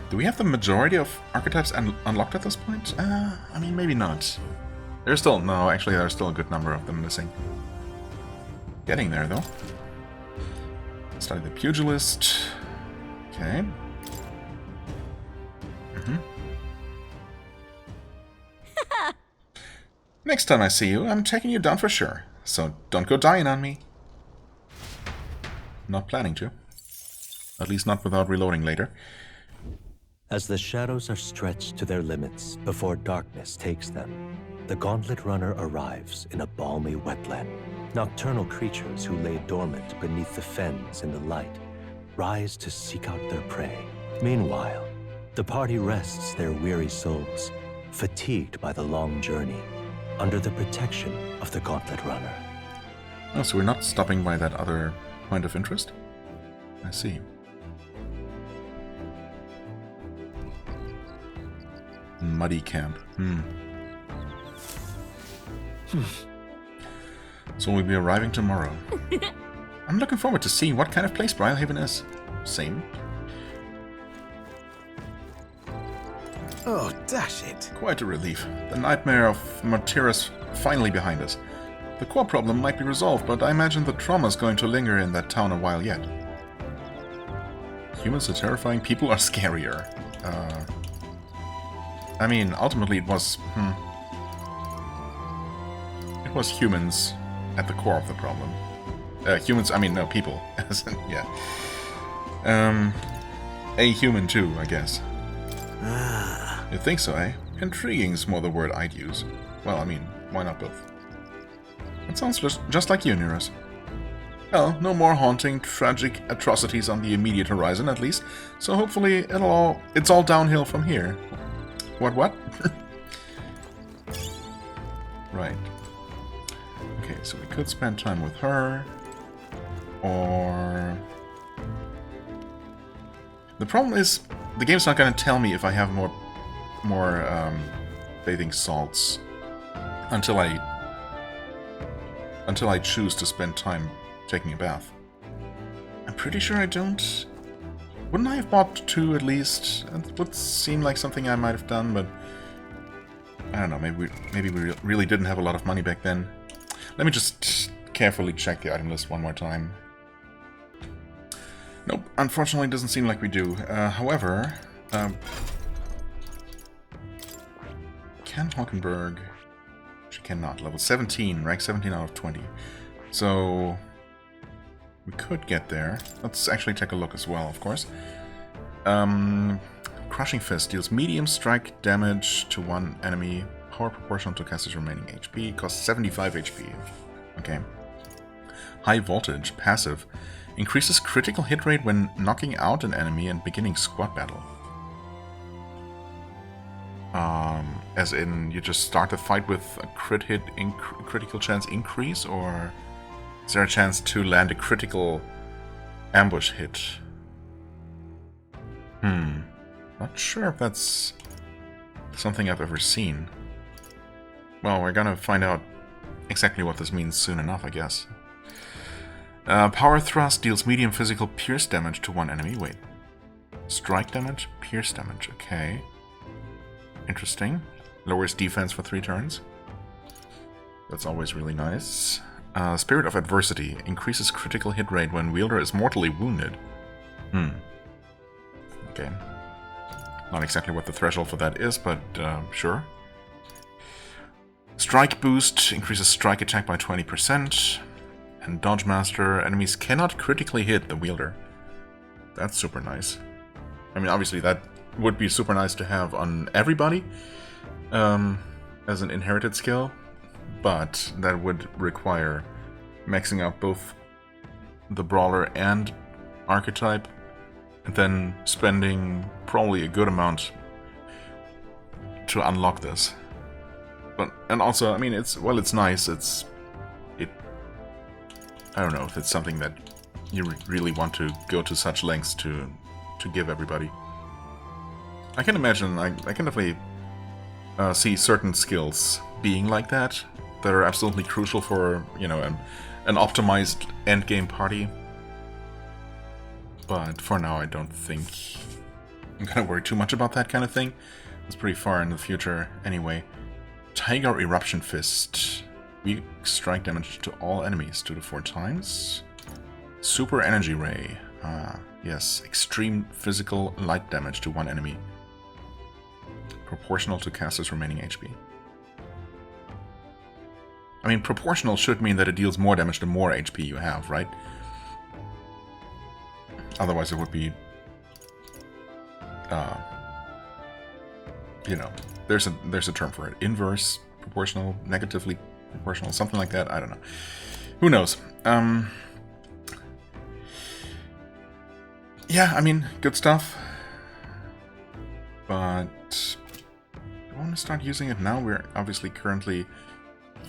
Do we have the majority of archetypes unlocked at this point? I mean, maybe not. There's still... No, actually, there's still a good number of them missing. Getting there, though. Study the pugilist. Okay. Next time I see you, I'm taking you down for sure. So don't go dying on me. Not planning to. At least not without reloading later. As the shadows are stretched to their limits before darkness takes them, the Gauntlet Runner arrives in a balmy wetland. Nocturnal creatures who lay dormant beneath the fens in the light rise to seek out their prey. Meanwhile, the party rests their weary souls, fatigued by the long journey, under the protection of the Gauntlet Runner. Oh, so we're not stopping by that other point of interest? I see. Muddy camp. So we'll be arriving tomorrow. I'm looking forward to seeing what kind of place Briarhaven is. Same. Oh, dash it. Quite a relief. The nightmare of Martyris finally behind us. The core problem might be resolved, but I imagine the trauma's going to linger in that town a while yet. Humans are terrifying, people are scarier. I mean, ultimately it was... It was humans at the core of the problem. Humans, I mean, no, people. Yeah. A human too, I guess. You think so, eh? Intriguing's more the word I'd use. Well, I mean, why not both? It sounds just like you, Neros. Well, no more haunting, tragic atrocities on the immediate horizon, at least. So hopefully it's all downhill from here. What? Right. Okay, so we could spend time with her. Or... The problem is, the game's not going to tell me if I have more bathing salts until I choose to spend time taking a bath. I'm pretty sure I don't. Wouldn't I have bought 2 at least? It would seem like something I might have done, but I don't know. Maybe we really didn't have a lot of money back then. Let me just carefully check the item list one more time. Nope, unfortunately it doesn't seem like we do. However, can Hockenberg... She cannot. Level 17, rank 17 out of 20. So we could get there. Let's actually take a look as well, of course. Crushing Fist deals medium strike damage to one enemy, power proportional to caster's remaining HP, costs 75 HP. Okay. High Voltage, passive, increases critical hit rate when knocking out an enemy and beginning squad battle. As in, you just start the fight with a crit hit critical chance increase, or is there a chance to land a critical ambush hit? Not sure if that's something I've ever seen. Well, we're gonna find out exactly what this means soon enough, I guess. Power Thrust deals medium physical pierce damage to one enemy. Wait. Strike damage? Pierce damage. Okay. Interesting. Lowers defense for 3 turns. That's always really nice. Spirit of Adversity increases critical hit rate when wielder is mortally wounded. Okay. Not exactly what the threshold for that is, but sure. Strike Boost increases strike attack by 20%. And Dodge Master, enemies cannot critically hit the wielder. That's super nice. I mean, obviously that would be super nice to have on everybody as an inherited skill, but that would require maxing out both the Brawler and Archetype, and then spending probably a good amount to unlock this. And also, I mean, it's nice. I don't know if it's something that you really want to go to such lengths to give everybody. I can imagine, I can definitely see certain skills being like that are absolutely crucial for, you know, an optimized endgame party. But for now, I don't think I'm gonna worry too much about that kind of thing. It's pretty far in the future anyway. Tiger Eruption Fist. Weak strike damage to all enemies 2 to 4 times. Super Energy Ray. Yes. Extreme physical light damage to 1 enemy. Proportional to caster's remaining HP. I mean, proportional should mean that it deals more damage the more HP you have, right? Otherwise it would be... you know, there's a term for it. Inverse, proportional, negatively proportional, something like that. I don't know. Who knows? Yeah, I mean, good stuff. But do I want to start using it now? We're obviously currently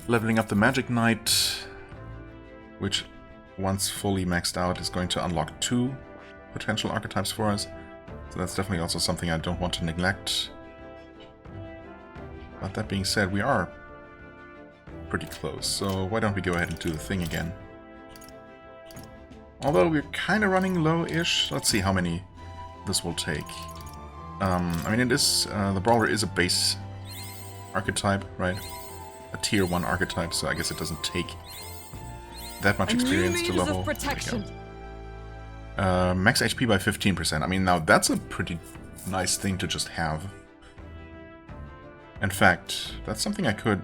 leveling up the Magic Knight, which once fully maxed out is going to unlock 2 potential archetypes for us. So that's definitely also something I don't want to neglect. But that being said, we are pretty close, so why don't we go ahead and do the thing again. Although we're kind of running low-ish. Let's see how many this will take. I mean, it is the Brawler is a base archetype, right? A tier 1 archetype, so I guess it doesn't take that much experience to level. Max HP by 15%. I mean, now that's a pretty nice thing to just have. In fact, that's something I could...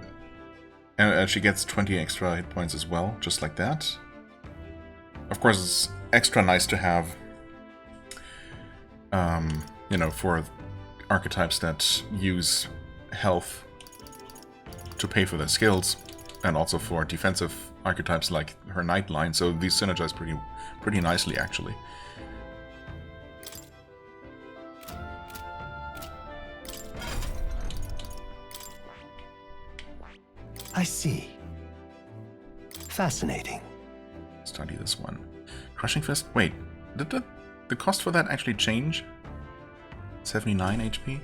And she gets 20 extra hit points as well, just like that. Of course, it's extra nice to have, you know, for archetypes that use health to pay for their skills, and also for defensive archetypes like her Knight line, so these synergize pretty nicely, actually. I see. Fascinating. Study this one. Crushing Fist? Wait, did the cost for that actually change? 79 HP?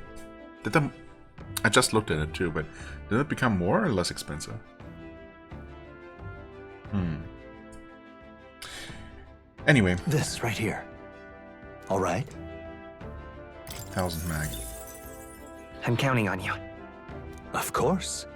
Did the... I just looked at it too, but did it become more or less expensive? Anyway. This right here. Alright? 1000 mag. I'm counting on you. Of course.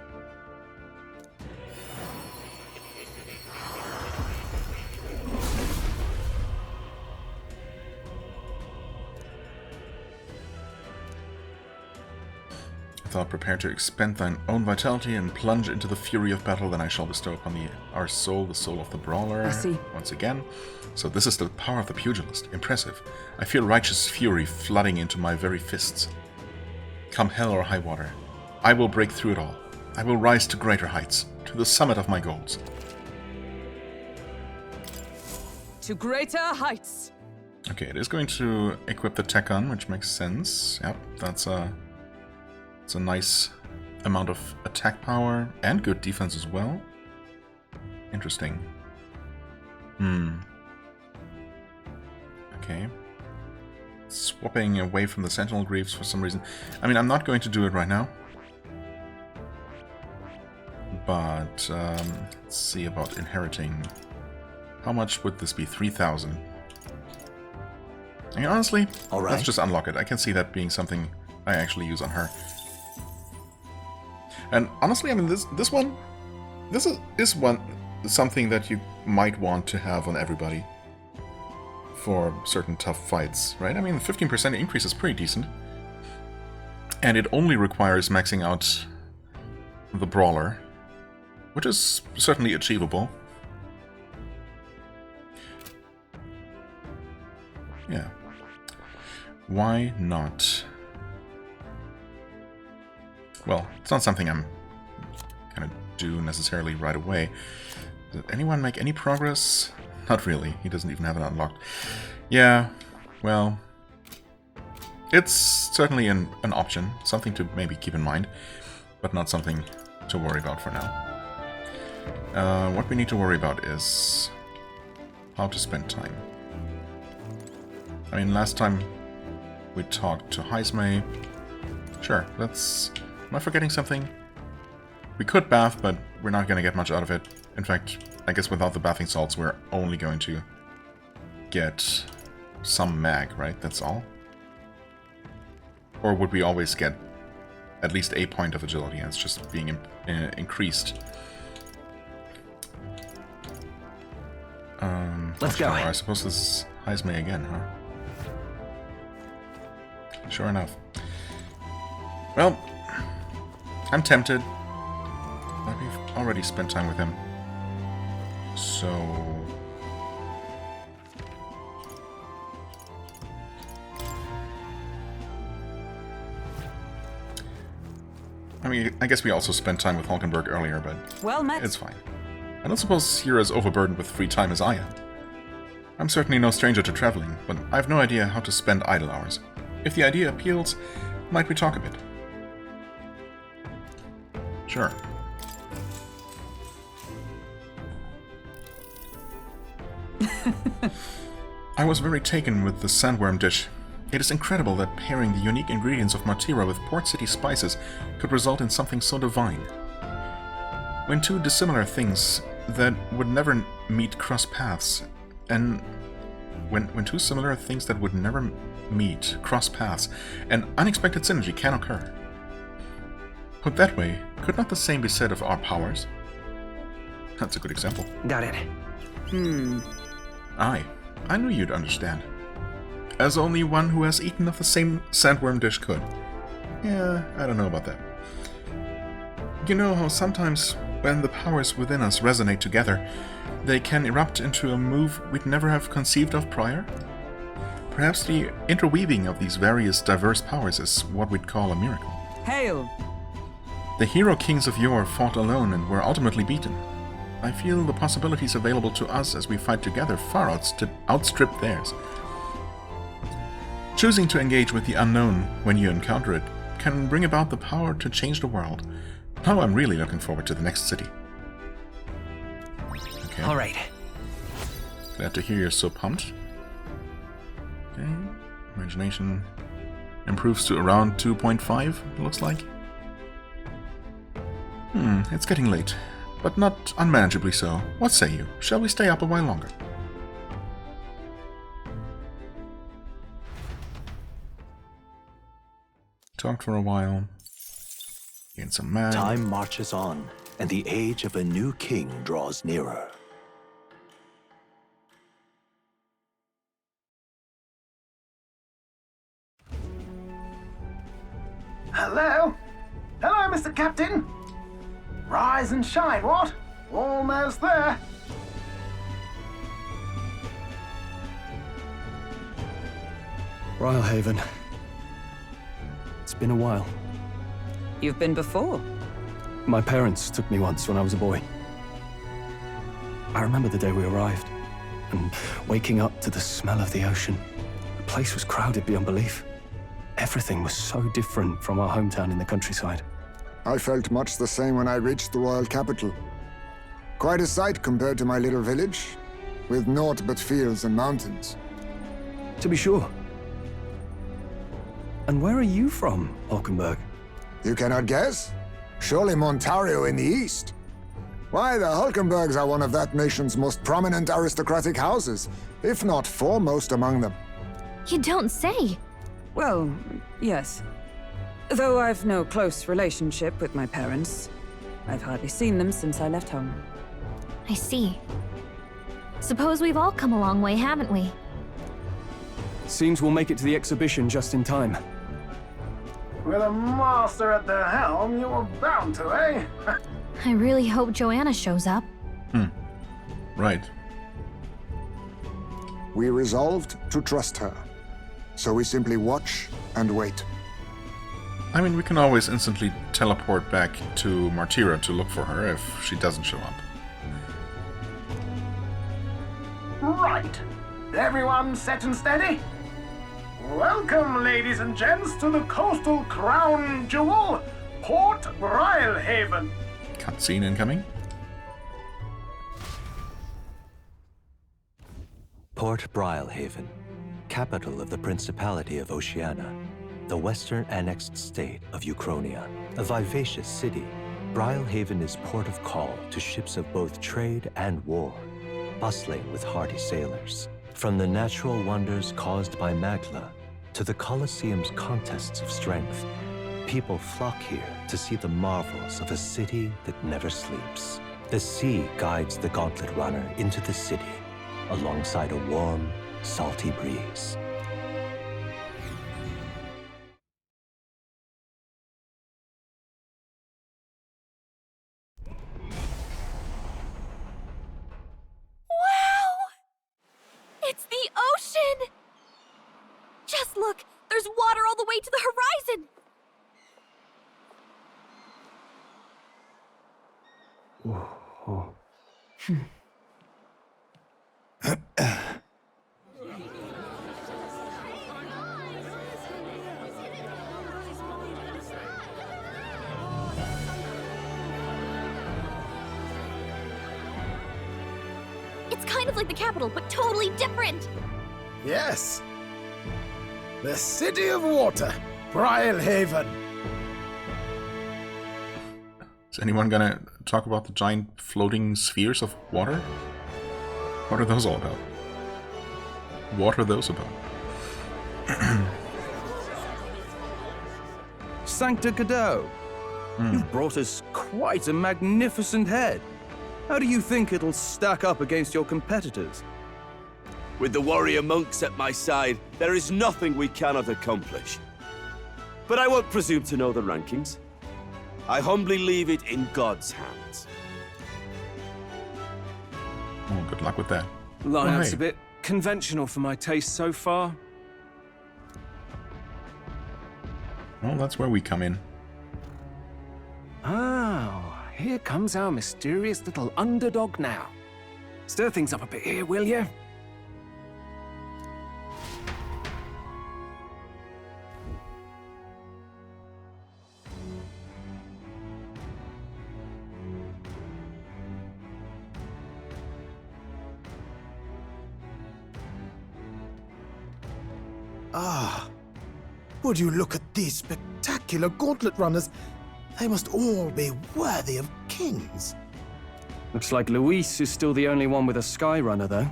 Thought, prepare to expend thine own vitality and plunge into the fury of battle, then I shall bestow upon our soul, the soul of the Brawler. I see. Once again. So this is the power of the pugilist. Impressive. I feel righteous fury flooding into my very fists. Come hell or high water, I will break through it all. I will rise to greater heights, to the summit of my goals. To greater heights. Okay, it is going to equip the tech gun, which makes sense. Yep, that's a nice amount of attack power and good defense as well. Interesting. Okay. Swapping away from the Sentinel Greaves for some reason. I mean, I'm not going to do it right now. But, let's see about inheriting. How much would this be? 3,000. I mean, honestly, let's just unlock it. I can see that being something I actually use on her. And honestly, I mean, this is something that you might want to have on everybody for certain tough fights, right? I mean, 15% increase is pretty decent. And it only requires maxing out the Brawler, which is certainly achievable. Yeah. Why not? Well, it's not something I'm gonna do necessarily right away. Did anyone make any progress? Not really. He doesn't even have it unlocked. Yeah, well... It's certainly an option. Something to maybe keep in mind. But not something to worry about for now. What we need to worry about is... how to spend time. I mean, last time we talked to Heismay. Sure, let's... Am I forgetting something? We could bath, but we're not going to get much out of it. In fact, I guess without the bathing salts, we're only going to get some mag, right? That's all? Or would we always get at least a point of agility, and it's just being increased? Let's go. I suppose this is Heismay again, huh? Sure enough. Well, I'm tempted. But we've already spent time with him. So... I mean, I guess we also spent time with Hulkenberg earlier, but Well met. it's fine. I don't suppose you're as overburdened with free time as I am. I'm certainly no stranger to traveling, but I have no idea how to spend idle hours. If the idea appeals, might we talk a bit? Sure. I was very taken with the sandworm dish. It is incredible that pairing the unique ingredients of Martira with Port City spices could result in something so divine. When two dissimilar things that would never meet cross paths, and when two similar things that would never meet cross paths, an unexpected synergy can occur. Put that way, could not the same be said of our powers? That's a good example. Got it. Aye, I knew you'd understand. As only one who has eaten of the same sandworm dish could. Yeah, I don't know about that. You know how sometimes, when the powers within us resonate together, they can erupt into a move we'd never have conceived of prior? Perhaps the interweaving of these various diverse powers is what we'd call a miracle. Hail! The hero kings of yore fought alone and were ultimately beaten. I feel the possibilities available to us as we fight together far outstrip theirs. Choosing to engage with the unknown when you encounter it can bring about the power to change the world. Now I'm really looking forward to the next city. Okay. All right. Glad to hear you're so pumped. Okay. Imagination improves to around 2.5, it looks like. It's getting late, but not unmanageably so. What say you? Shall we stay up a while longer? Talked for a while. Gain some mag. Time marches on, and the age of a new king draws nearer. Hello? Hello, Mr. Captain? Rise and shine, what? Almost there. Rhylehaven. It's been a while. You've been before. My parents took me once when I was a boy. I remember the day we arrived, and waking up to the smell of the ocean. The place was crowded beyond belief. Everything was so different from our hometown in the countryside. I felt much the same when I reached the royal capital. Quite a sight compared to my little village, with naught but fields and mountains. To be sure. And where are you from, Hulkenberg? You cannot guess? Surely Montario in the east. Why, the Hulkenbergs are one of that nation's most prominent aristocratic houses, if not foremost among them. You don't say. Well, yes. Though I've no close relationship with my parents. I've hardly seen them since I left home. I see. Suppose we've all come a long way, haven't we? Seems we'll make it to the exhibition just in time. With a master at the helm, you were bound to, eh? I really hope Joanna shows up. Right. We resolved to trust her. So we simply watch and wait. I mean, we can always instantly teleport back to Martira to look for her if she doesn't show up. Right. Everyone set and steady? Welcome, ladies and gents, to the coastal crown jewel, Port Brilehaven. Cutscene incoming. Port Brilehaven, capital of the Principality of Oceanan, the western annexed state of Uchronia. A vivacious city, Brilehaven is port of call to ships of both trade and war, bustling with hardy sailors. From the natural wonders caused by Magla to the Colosseum's contests of strength, people flock here to see the marvels of a city that never sleeps. The sea guides the gauntlet runner into the city, alongside a warm, salty breeze. Wow! It's the ocean! Just look, there's water all the way to the horizon! It's kind of like the capital, but totally different! Yes. The City of Water, Brilehaven. Is anyone gonna talk about the giant floating spheres of water? What are those all about? What are those about? Sancta Cadeau, you've brought us quite a magnificent head. How do you think it'll stack up against your competitors? With the warrior monks at my side, there is nothing we cannot accomplish. But I won't presume to know the rankings. I humbly leave it in God's hands. Oh, good luck with that. Lineup's hey. a bit conventional for my taste so far. Well, that's where we come in. Oh, here comes our mysterious little underdog now. Stir things up a bit here, will you? Ah, would you look at these spectacular gauntlet runners? They must all be worthy of kings. Looks like Luis is still the only one with a Skyrunner, though.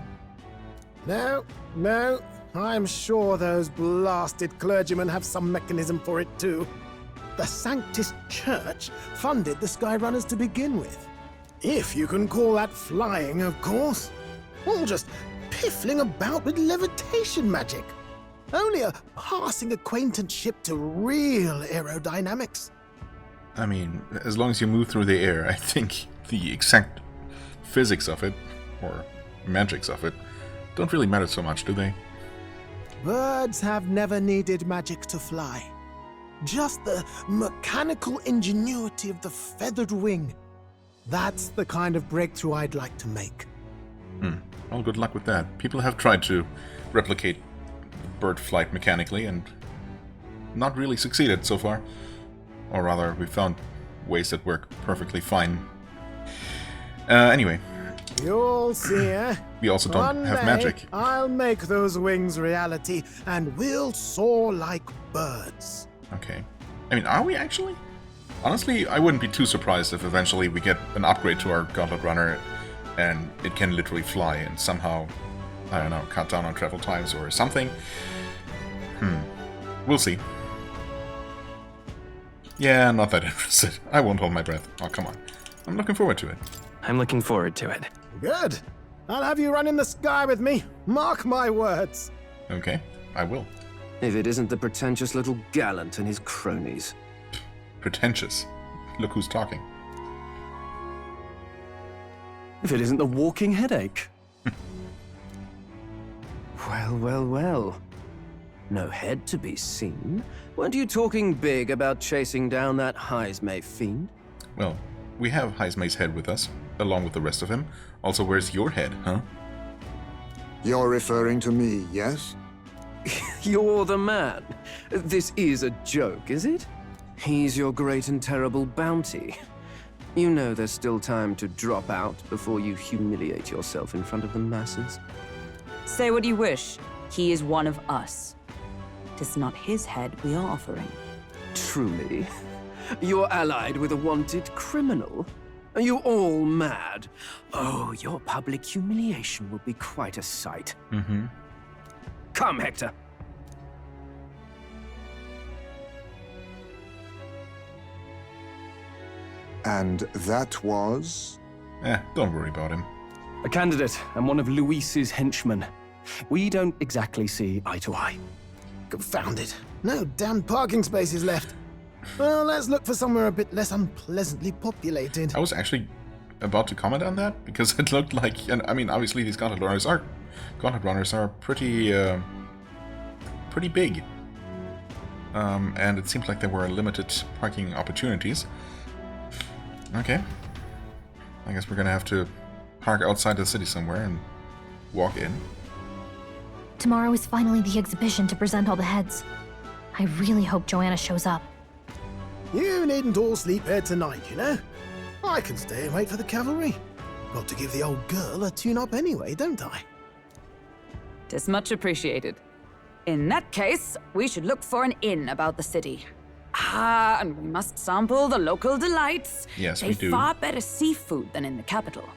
No, I'm sure those blasted clergymen have some mechanism for it too. The Sanctus Church funded the Skyrunners to begin with. If you can call that flying, of course. All just piffling about with levitation magic. Only a passing acquaintanceship to real aerodynamics. I mean, as long as you move through the air, I think the exact physics of it, or magics of it, don't really matter so much, do they? Birds have never needed magic to fly. Just the mechanical ingenuity of the feathered wing. That's the kind of breakthrough I'd like to make. Well, good luck with that. People have tried to replicate bird flight mechanically and not really succeeded so far. Or rather, we found ways that work perfectly fine. Anyway. You'll see, eh? We also don't One have day, magic. I'll make those wings reality, and we'll soar like birds. Okay. I mean, are we actually? Honestly, I wouldn't be too surprised if eventually we get an upgrade to our Gauntlet Runner and it can literally fly and somehow, I don't know, cut down on travel times or something. We'll see. Yeah, not that interested. I won't hold my breath. Oh, come on. I'm looking forward to it. I'm looking forward to it. Good. I'll have you run in the sky with me. Mark my words. Okay, I will. If it isn't the pretentious little gallant and his cronies. Pretentious. Look who's talking. If it isn't the walking headache. Well. No head to be seen. Weren't you talking big about chasing down that Heismay fiend? Well, we have Heismay's head with us, along with the rest of him. Also, where's your head, huh? You're referring to me, yes? You're the man. This is a joke, is it? He's your great and terrible bounty. You know there's still time to drop out before you humiliate yourself in front of the masses. Say what you wish. He is one of us. 'Tis not his head we are offering. Truly? You're allied with a wanted criminal? Are you all mad? Oh, your public humiliation will be quite a sight. Mm-hmm. Come, Hector. And that was? Don't worry about him. A candidate and one of Luis's henchmen. We don't exactly see eye to eye. Confound it. No damn parking spaces left. Well, let's look for somewhere a bit less unpleasantly populated. I was actually about to comment on that, because it looked like, and I mean, obviously these gauntlet runners are pretty big. And it seemed like there were limited parking opportunities. Okay. I guess we're gonna have to park outside the city somewhere and walk in. Tomorrow is finally the exhibition to present all the heads. I really hope Joanna shows up. You needn't all sleep here tonight, you know? I can stay and wait for the cavalry. Got to give the old girl a tune-up anyway, don't I? 'Tis much appreciated. In that case, we should look for an inn about the city. Ah, and we must sample the local delights. Yes, we They've do. far better seafood than in the capital.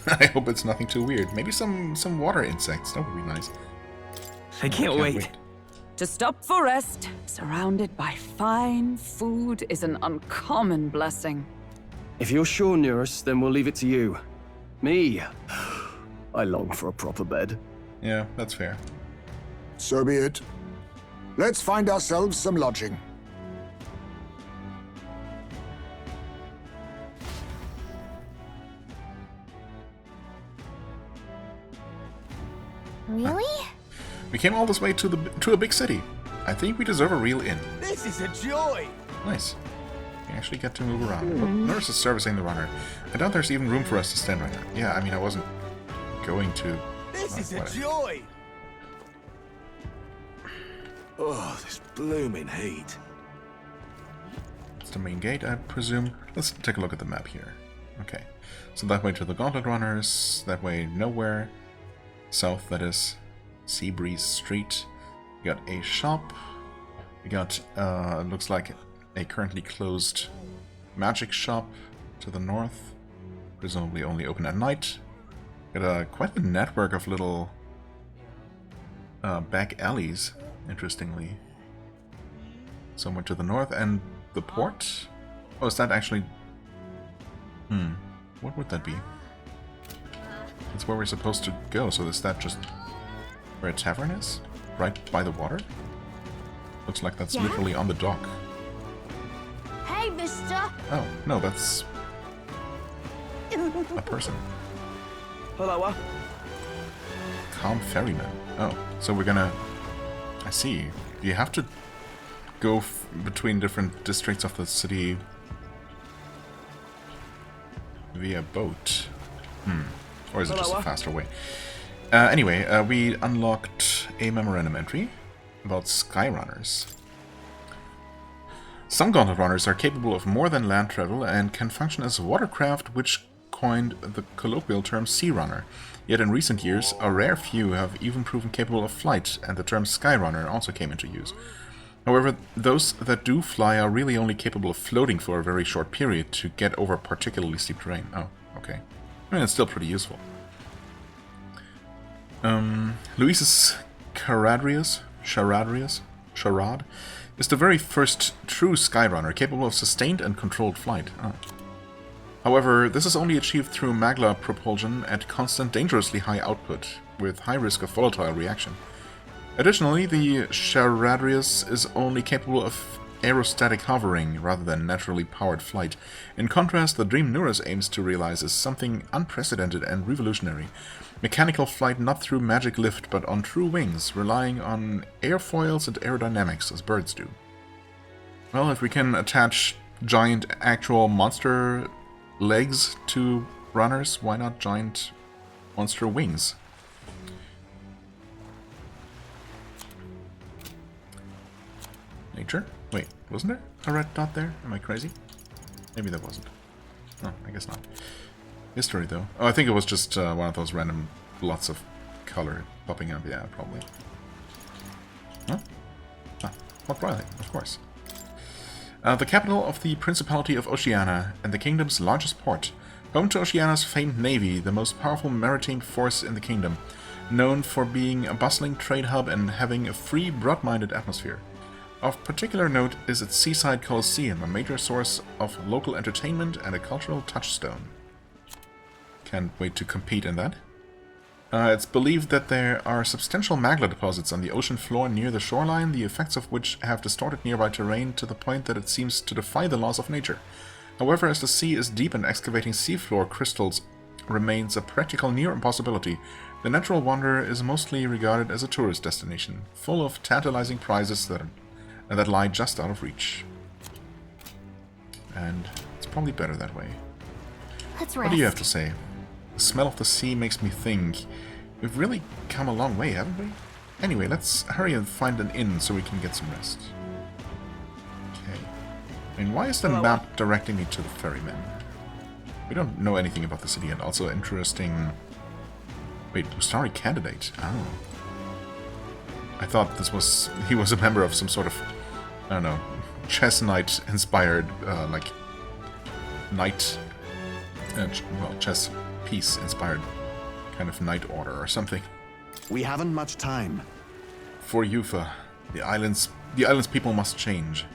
I hope it's nothing too weird. Maybe some water insects. That would be nice. I can't wait. To stop for rest, surrounded by fine food, is an uncommon blessing. If you're sure, Neurus, then we'll leave it to you. Me, I long for a proper bed. Yeah, that's fair. So be it. Let's find ourselves some lodging. Really? We came all this way to a big city. I think we deserve a real inn. This is a joy! Nice. We actually get to move around. Oh, nurse is servicing the runner. I doubt there's even room for us to stand right now. Yeah, I mean, I wasn't going to... This is a whatever. joy! Oh, this blooming heat. It's the main gate, I presume. Let's take a look at the map here. Okay. So that way to the Gauntlet Runners, that way nowhere. South, that is Seabreeze Street. We got a shop. We got, looks like a currently closed magic shop to the north. Presumably only open at night. Got quite a network of little back alleys, interestingly. Somewhere to the north, and the port? Oh, is that actually... What would that be? That's where we're supposed to go, so is that just where a tavern is? Right by the water? Looks like that's literally on the dock. Hey, mister! Oh, no, that's... a person. Hello, Calm ferryman. Oh, so we're gonna... I see. Do you have to go between different districts of the city via boat? Or is it just a faster way? Anyway, we unlocked a memorandum entry about Skyrunners. Some Gauntlet Runners are capable of more than land travel and can function as watercraft, which coined the colloquial term Sea Runner. Yet in recent years, a rare few have even proven capable of flight, and the term Skyrunner also came into use. However, those that do fly are really only capable of floating for a very short period to get over particularly steep terrain. Oh, okay. I mean, it's still pretty useful. Luis's Charade is the very first true Skyrunner capable of sustained and controlled flight. Oh. However, this is only achieved through magla propulsion at constant dangerously high output, with high risk of volatile reaction. Additionally, the Charadrius is only capable of aerostatic hovering rather than naturally powered flight. In contrast, the dream Nurus aims to realize is something unprecedented and revolutionary. Mechanical flight not through magic lift but on true wings, relying on airfoils and aerodynamics as birds do. Well, if we can attach giant actual monster legs to runners, why not giant monster wings. Nature? Wait, wasn't there a red dot there? Am I crazy? Maybe there wasn't. Oh, I guess not. History, though. Oh, I think it was just one of those random blots of color popping up. Yeah, probably. Huh? Ah, Port Riley, of course. The capital of the Principality of Oceana and the kingdom's largest port. Home to Oceana's famed navy, the most powerful maritime force in the kingdom. Known for being a bustling trade hub and having a free, broad-minded atmosphere. Of particular note is its seaside coliseum, a major source of local entertainment and a cultural touchstone. Can't wait to compete in that. It's believed that there are substantial magma deposits on the ocean floor near the shoreline, the effects of which have distorted nearby terrain to the point that it seems to defy the laws of nature. However, as the sea is deep and excavating seafloor crystals remains a practical near impossibility, the natural wonder is mostly regarded as a tourist destination, full of tantalizing prizes that lie just out of reach. And it's probably better that way. Let's What rest. do you have to say? The smell of the sea makes me think we've really come a long way, haven't we? Anyway, let's hurry and find an inn so we can get some rest. Okay. I mean, why is the map directing me to the ferryman? We don't know anything about the city, and also interesting... Wait, Ustari candidate. Oh. I thought he was a member of some sort of, I don't know, chess knight inspired, like, knight, well, chess piece inspired kind of knight order or something. We haven't much time. For Yufa, the island's people must change.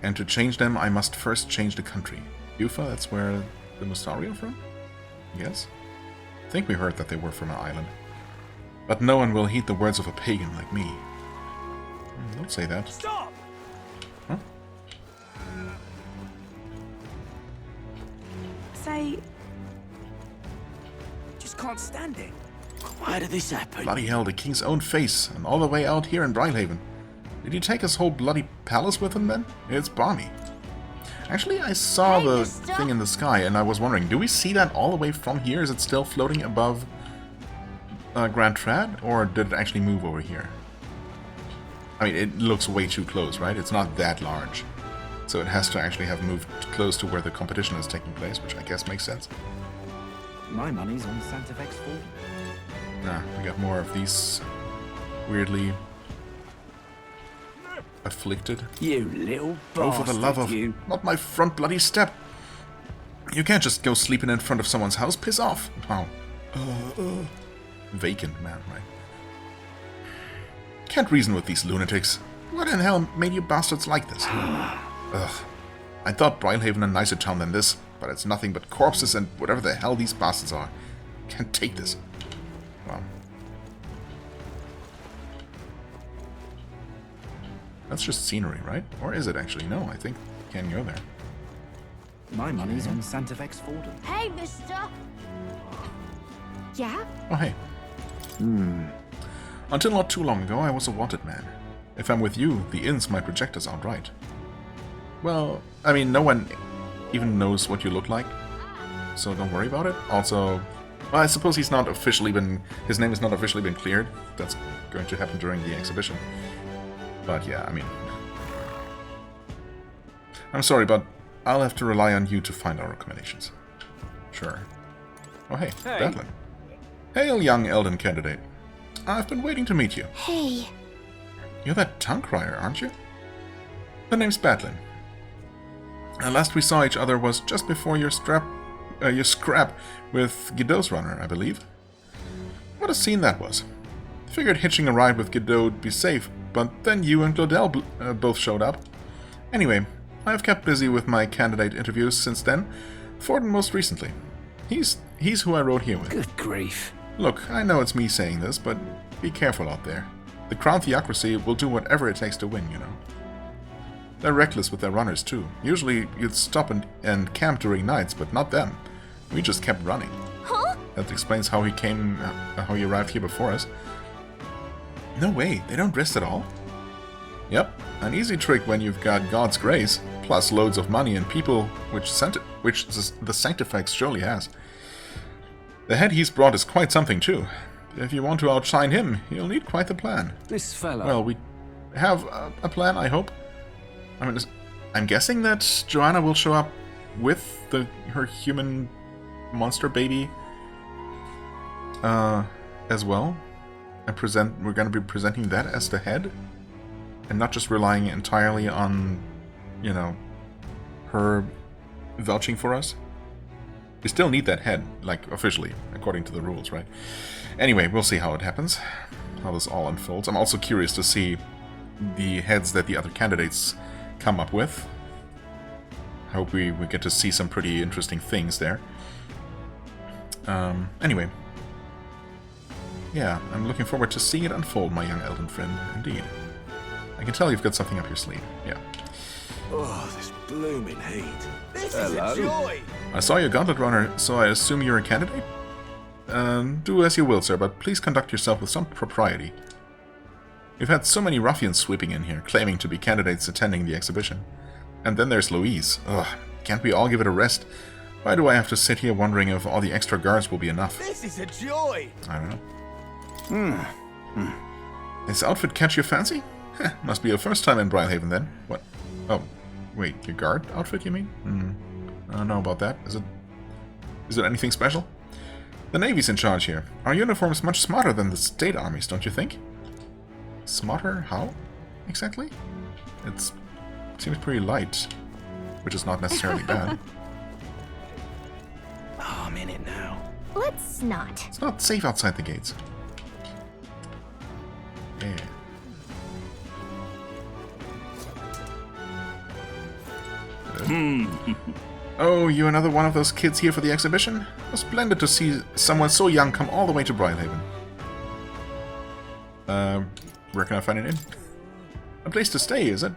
And to change them, I must first change the country. Yufa, that's where the Mustari are from? Yes? I think we heard that they were from an island. But no one will heed the words of a pagan like me. Don't say that. Stop! Huh? Say... Just can't stand it. Why did this happen? Bloody hell, the king's own face, and all the way out here in Brylehaven. Did he take his whole bloody palace with him then? It's balmy. Actually, I saw the thing in the sky, and I was wondering, do we see that all the way from here? Is it still floating above Grand Trad, or did it actually move over here? I mean, it looks way too close, right? It's not that large. So it has to actually have moved close to where the competition is taking place, which I guess makes sense. My money's on Santa Fe's fault. Ah, we got more of these weirdly afflicted. You little bastard, Oh, for the love of... you. Not my front bloody step! You can't just go sleeping in front of someone's house. Piss off! Wow. Vacant man, right? Can't reason with these lunatics. What in hell made you bastards like this? Ugh. I thought Brylehaven a nicer town than this, but it's nothing but corpses and whatever the hell these bastards are. Can't take this. Wow. That's just scenery, right? Or is it actually? No, I think you can go there. My money's on Santa Fe's fault. Hey, mister! Yeah? Oh, hey. Until not too long ago, I was a wanted man. If I'm with you, the inns might reject us outright. Well, I mean, no one even knows what you look like, so don't worry about it. Also, well, I suppose his name has not officially been cleared. That's going to happen during the exhibition. But yeah, I mean... I'm sorry, but I'll have to rely on you to find our accommodations. Sure. Oh, hey, Batlin. Hail, young Elden candidate. I've been waiting to meet you. Hey. You're that tongue crier, aren't you? The name's Batlin. Last we saw each other was just before your scrap with Godot's runner, I believe. What a scene that was. Figured hitching a ride with Godot would be safe, but then you and Glodell both showed up. Anyway, I've kept busy with my candidate interviews since then, Ford most recently. He's who I rode here with. Good grief. Look, I know it's me saying this, but be careful out there. The Crown Theocracy will do whatever it takes to win, you know. They're reckless with their runners, too. Usually you'd stop and camp during nights, but not them. We just kept running. Huh? That explains how he arrived here before us. No way, they don't rest at all? Yep, an easy trick when you've got God's grace, plus loads of money and people, which the Sanctifex surely has. The head he's brought is quite something, too. If you want to outshine him, you'll need quite the plan. This fella... Well, we have a plan, I hope. I mean, I'm guessing that Joanna will show up with her human monster baby as well. And we're going to be presenting that as the head. And not just relying entirely on, you know, her vouching for us. We still need that head, like, officially, according to the rules, right? Anyway, we'll see how it happens, how this all unfolds. I'm also curious to see the heads that the other candidates come up with. I hope we get to see some pretty interesting things there. Anyway. Yeah, I'm looking forward to seeing it unfold, my young elven friend, indeed. I can tell you've got something up your sleeve, yeah. Oh, this blooming heat. This is a joy! I saw your gauntlet runner, so I assume you're a candidate? Do as you will, sir, but please conduct yourself with some propriety. We've had so many ruffians sweeping in here, claiming to be candidates attending the exhibition. And then there's Louise. Ugh, can't we all give it a rest? Why do I have to sit here wondering if all the extra guards will be enough? This is a joy! I don't know. This outfit catch your fancy? Heh, must be your first time in Brylehaven then. What? Oh, wait, your guard outfit, you mean? I don't know about that. Is it anything special? The Navy's in charge here. Our uniform's much smarter than the state armies, don't you think? Smarter? How? Exactly? It seems pretty light, which is not necessarily bad. Oh, I'm in it now. Let's not. It's not safe outside the gates. Yeah. Oh, you another one of those kids here for the exhibition? It was splendid to see someone so young come all the way to Brylehaven. Where can I find an inn? A place to stay, is it?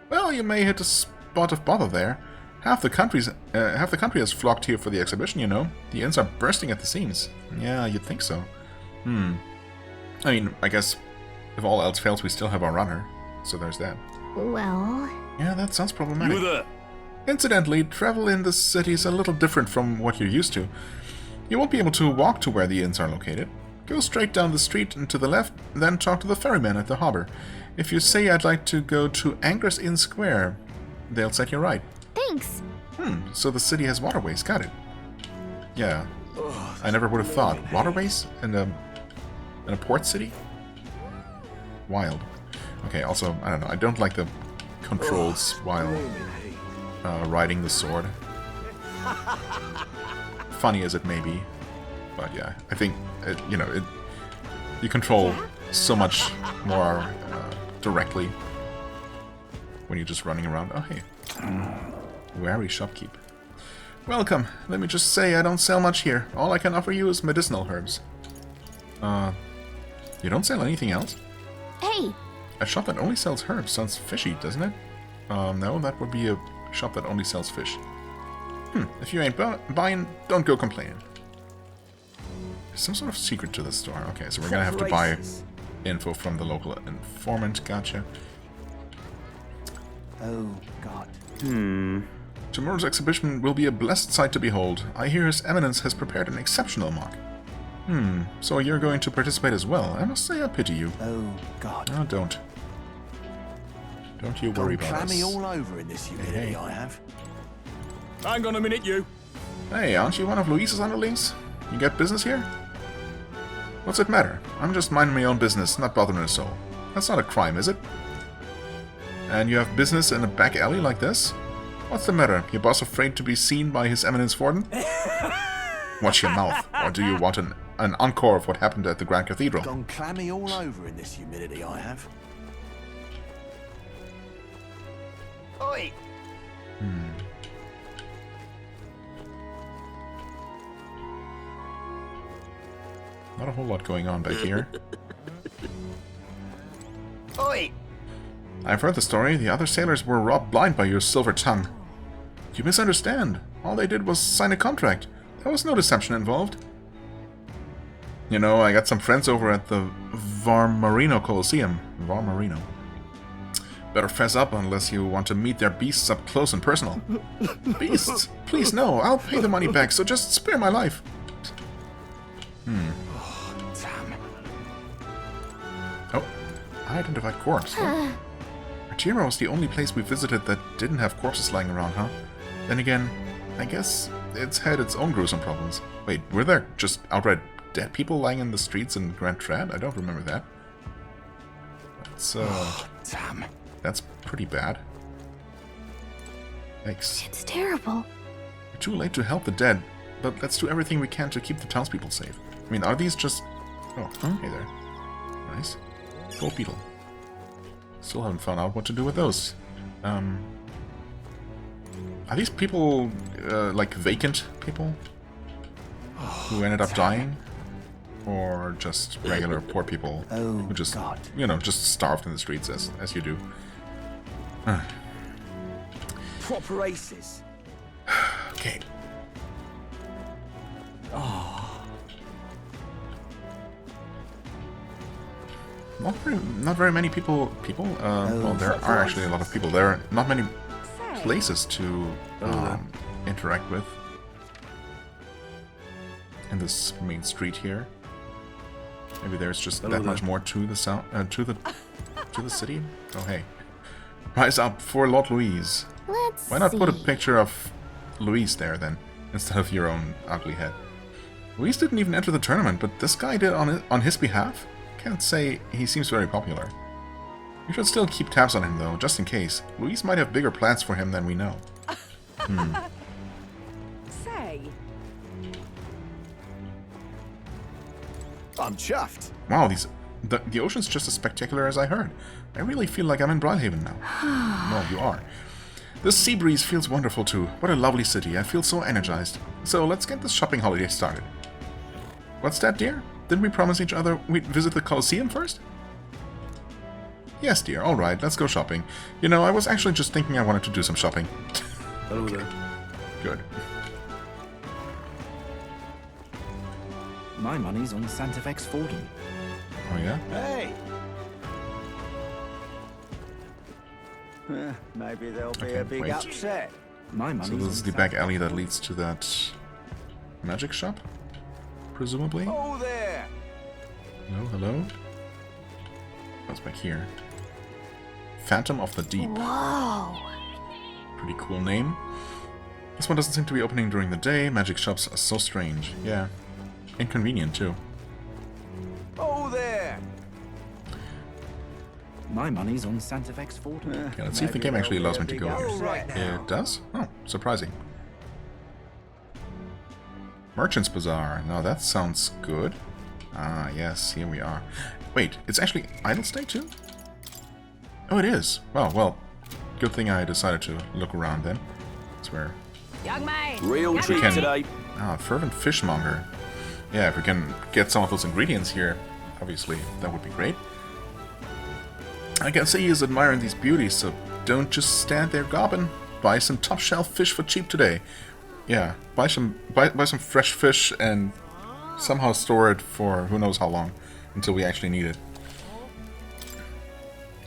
Well, you may hit a spot of bother there. Half the country has flocked here for the exhibition, you know. The inns are bursting at the seams. Yeah, you'd think so. I mean, I guess if all else fails, we still have our runner. So there's that. Well... Yeah, that sounds problematic. You there? Incidentally, travel in this city is a little different from what you're used to. You won't be able to walk to where the inns are located. Go straight down the street and to the left, then talk to the ferryman at the harbor. If you say I'd like to go to Anger's Inn Square, they'll set you right. Thanks. So the city has waterways, got it. Yeah. I never would have thought. Waterways? In a port city? Wild. Okay, also, I don't know, I don't like the controls while riding the sword. Funny as it may be. But yeah, I think, you control so much more directly when you're just running around. Oh, hey. Wary shopkeep. Welcome. Let me just say I don't sell much here. All I can offer you is medicinal herbs. You don't sell anything else? Hey! A shop that only sells herbs sounds fishy, doesn't it? No, that would be a shop that only sells fish. If you ain't buying, don't go complaining. There's some sort of secret to this store. Okay, so we're gonna have to buy info from the local informant. Gotcha. Oh, God. Tomorrow's exhibition will be a blessed sight to behold. I hear His Eminence has prepared an exceptional mock. So you're going to participate as well. I must say I pity you. Oh, God. No, don't. Don't you worry about us. Clammy all over in this humidity, I have. Hang on a minute, you. Hey, aren't you one of Louise's underlings? You got business here? What's it matter? I'm just minding my own business, not bothering a soul. That's not a crime, is it? And you have business in a back alley like this? What's the matter? Your boss afraid to be seen by His Eminence Forden? Watch your mouth, or do you want an encore of what happened at the Grand Cathedral? Gone clammy all over in this humidity, I have. Oi! Not a whole lot going on back here. Oi! I've heard the story. The other sailors were robbed blind by your silver tongue. You misunderstand. All they did was sign a contract. There was no deception involved. You know, I got some friends over at the Varmarino Coliseum. Varmarino. Better fess up unless you want to meet their beasts up close and personal. Beasts? Please no, I'll pay the money back, so just spare my life. Unidentified corpse. Huh? Artira was the only place we visited that didn't have corpses lying around, huh? Then again, I guess it's had its own gruesome problems. Wait, were there just outright dead people lying in the streets in Grand Trad? I don't remember that. That's, Damn. that's pretty bad. Yikes. It's terrible. We're too late to help the dead, but let's do everything we can to keep the townspeople safe. I mean, are these just... Oh, hey there. Nice. Gold beetle. Still haven't found out what to do with those. Are these people, like, vacant people? Who ended up dying? Or just regular poor people who just, you know, just starved in the streets as you do? Proper aces. Okay. Not very many people. Well, there are actually a lot of people. There are not many places to interact with in this main street here. Maybe there's just that much more to the to the city. Oh hey, rise up for Lord Louise. Why not put a picture of Louise there then, instead of your own ugly head? Louise didn't even enter the tournament, but this guy did on his behalf. Can't say he seems very popular. We should still keep tabs on him though, just in case. Louise might have bigger plans for him than we know. Say. I'm chuffed. Wow, the ocean's just as spectacular as I heard. I really feel like I'm in Brylehaven now. Well, you are. This sea breeze feels wonderful too. What a lovely city. I feel so energized. So let's get this shopping holiday started. What's that, dear? Didn't we promise each other we'd visit the Colosseum first? Yes, dear. Alright, let's go shopping. You know, I was actually just thinking I wanted to do some shopping. Hello there. Good. My money's on Santa Fe's Fordham. Oh, yeah? Hey. Maybe there'll be a big upset. My money's So this is the back alley that leads to that magic shop? Presumably? Oh there. Hello, hello? What's back here? Phantom of the Deep. Whoa. Pretty cool name. This one doesn't seem to be opening during the day. Magic shops are so strange. Yeah. Inconvenient, too. Oh there. My money's on Santa Fe's Fordham. Okay, let's see if the game actually allows me to go here. It does? Oh, surprising. Merchant's Bazaar. Now that sounds good. Ah, yes, here we are. Wait, it's actually idle state too? Oh, it is. Well, good thing I decided to look around then. That's where... Young man. Real treat today. Ah, Fervent Fishmonger. Yeah, if we can get some of those ingredients here, obviously, that would be great. I can see he's admiring these beauties, so don't just stand there gobbing. Buy some top-shelf fish for cheap today. Yeah, buy some fresh fish and somehow store it for who knows how long until we actually need it.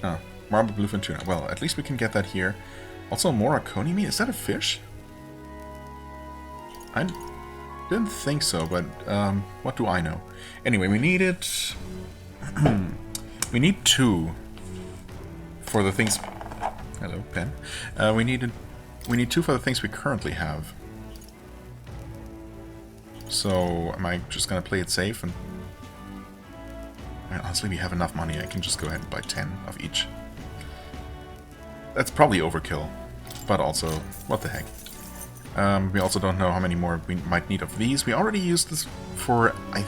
Ah, marble bluefin tuna. Well, at least we can get that here. Also, Moraconi meat. Is that a fish? I didn't think so, but what do I know? Anyway, we need it. We need 2 for the things. Hello, pen. We need 2 for the things we currently have. So, am I just gonna play it safe and... I mean, honestly, we have enough money. I can just go ahead and buy 10 of each. That's probably overkill. But also, what the heck. We also don't know how many more we might need of these. We already used this for, I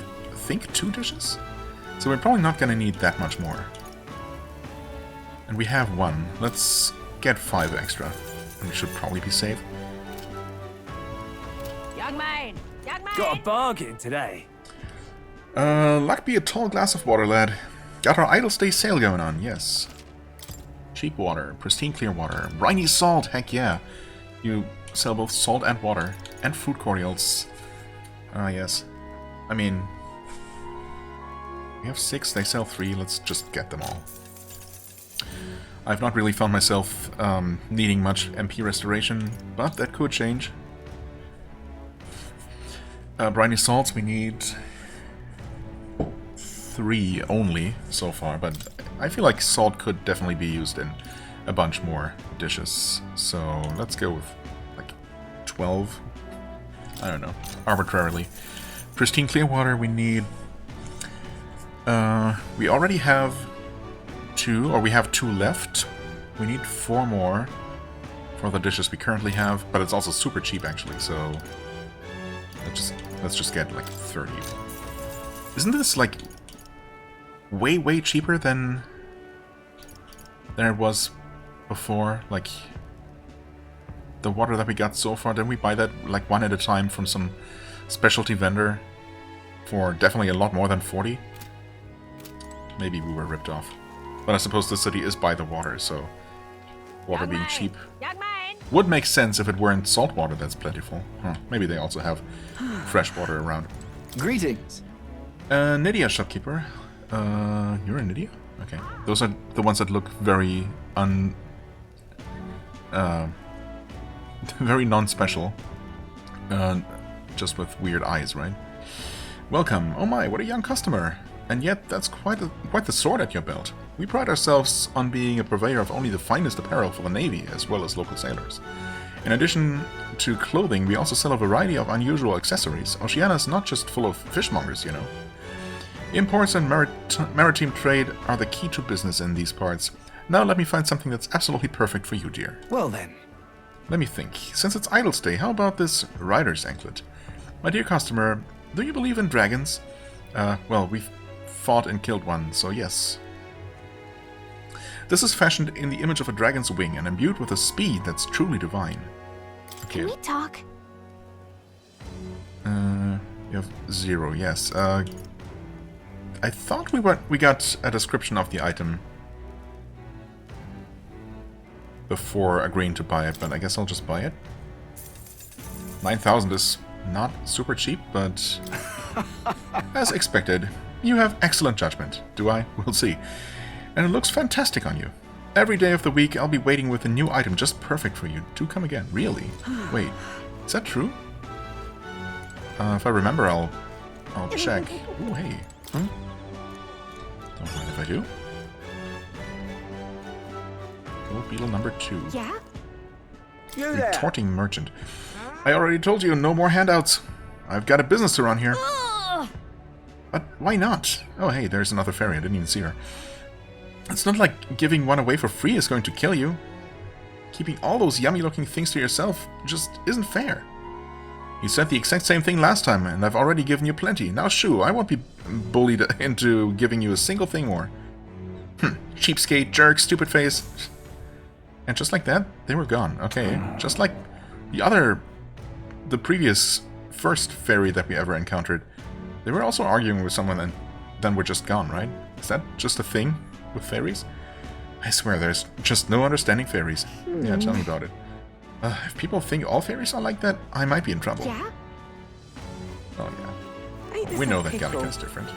think, 2 dishes? So we're probably not gonna need that much more. And we have 1. Let's get 5 extra. And we should probably be safe. Young man. Young man. Got a bargain today. Luck be a tall glass of water, lad. Got our idle stay sale going on, yes. Cheap water, pristine clear water, briny salt, heck yeah. You sell both salt and water, and fruit cordials. Ah, yes. I mean, we have 6, they sell 3, let's just get them all. I've not really found myself needing much MP restoration, but that could change. Briny salts, we need 3 only so far, but I feel like salt could definitely be used in a bunch more dishes. So let's go with like 12. I don't know, arbitrarily. Pristine clear water we need. We already have 2, or we have 2 left. We need 4 more for the dishes we currently have, but it's also super cheap actually, so let's just get like 30. Isn't this like way cheaper than it was before? Like the water that we got so far, didn't we buy that like one at a time from some specialty vendor for definitely a lot more than 40? Maybe we were ripped off. But I suppose the city is by the water, so water being cheap would make sense if it weren't salt water that's plentiful. Huh. Maybe they also have fresh water around. Greetings. Nydia shopkeeper. You're a Nydia? Okay. Those are the ones that look very very non-special. Just with weird eyes, right? Welcome. Oh my, what a young customer. And yet, that's quite the sword at your belt. We pride ourselves on being a purveyor of only the finest apparel for the Navy, as well as local sailors. In addition to clothing, we also sell a variety of unusual accessories. Oceanan is not just full of fishmongers, you know. Imports and maritime trade are the key to business in these parts. Now let me find something that's absolutely perfect for you, dear. Well then. Let me think. Since it's Idle's Day, how about this rider's anklet? My dear customer, do you believe in dragons? Well, we've fought and killed one, so yes. This is fashioned in the image of a dragon's wing and imbued with a speed that's truly divine. Okay. Can we talk? You have 0, yes. I thought we got a description of the item before agreeing to buy it, but I guess I'll just buy it. 9,000 is not super cheap, but as expected, you have excellent judgment. Do I? We'll see. And it looks fantastic on you. Every day of the week, I'll be waiting with a new item just perfect for you. Do come again. Really? Wait, is that true? If I remember, I'll check. Ooh, hey. Don't mind if I do. Gold beetle number 2. Yeah? You there? Retorting merchant. I already told you, no more handouts. I've got a business to run here. But why not? Oh, hey, there's another fairy. I didn't even see her. It's not like giving one away for free is going to kill you. Keeping all those yummy-looking things to yourself just isn't fair. You said the exact same thing last time, and I've already given you plenty. Now, shoo, I won't be bullied into giving you a single thing more. Cheapskate, jerk, stupid face. And just like that, they were gone. Okay, just like the previous first fairy that we ever encountered. They were also arguing with someone and then were just gone, right? Is that just a thing with fairies? I swear there's just no understanding fairies. Yeah, tell me about it. If people think all fairies are like that, I might be in trouble. Yeah? Oh yeah. We know that Gallica is different.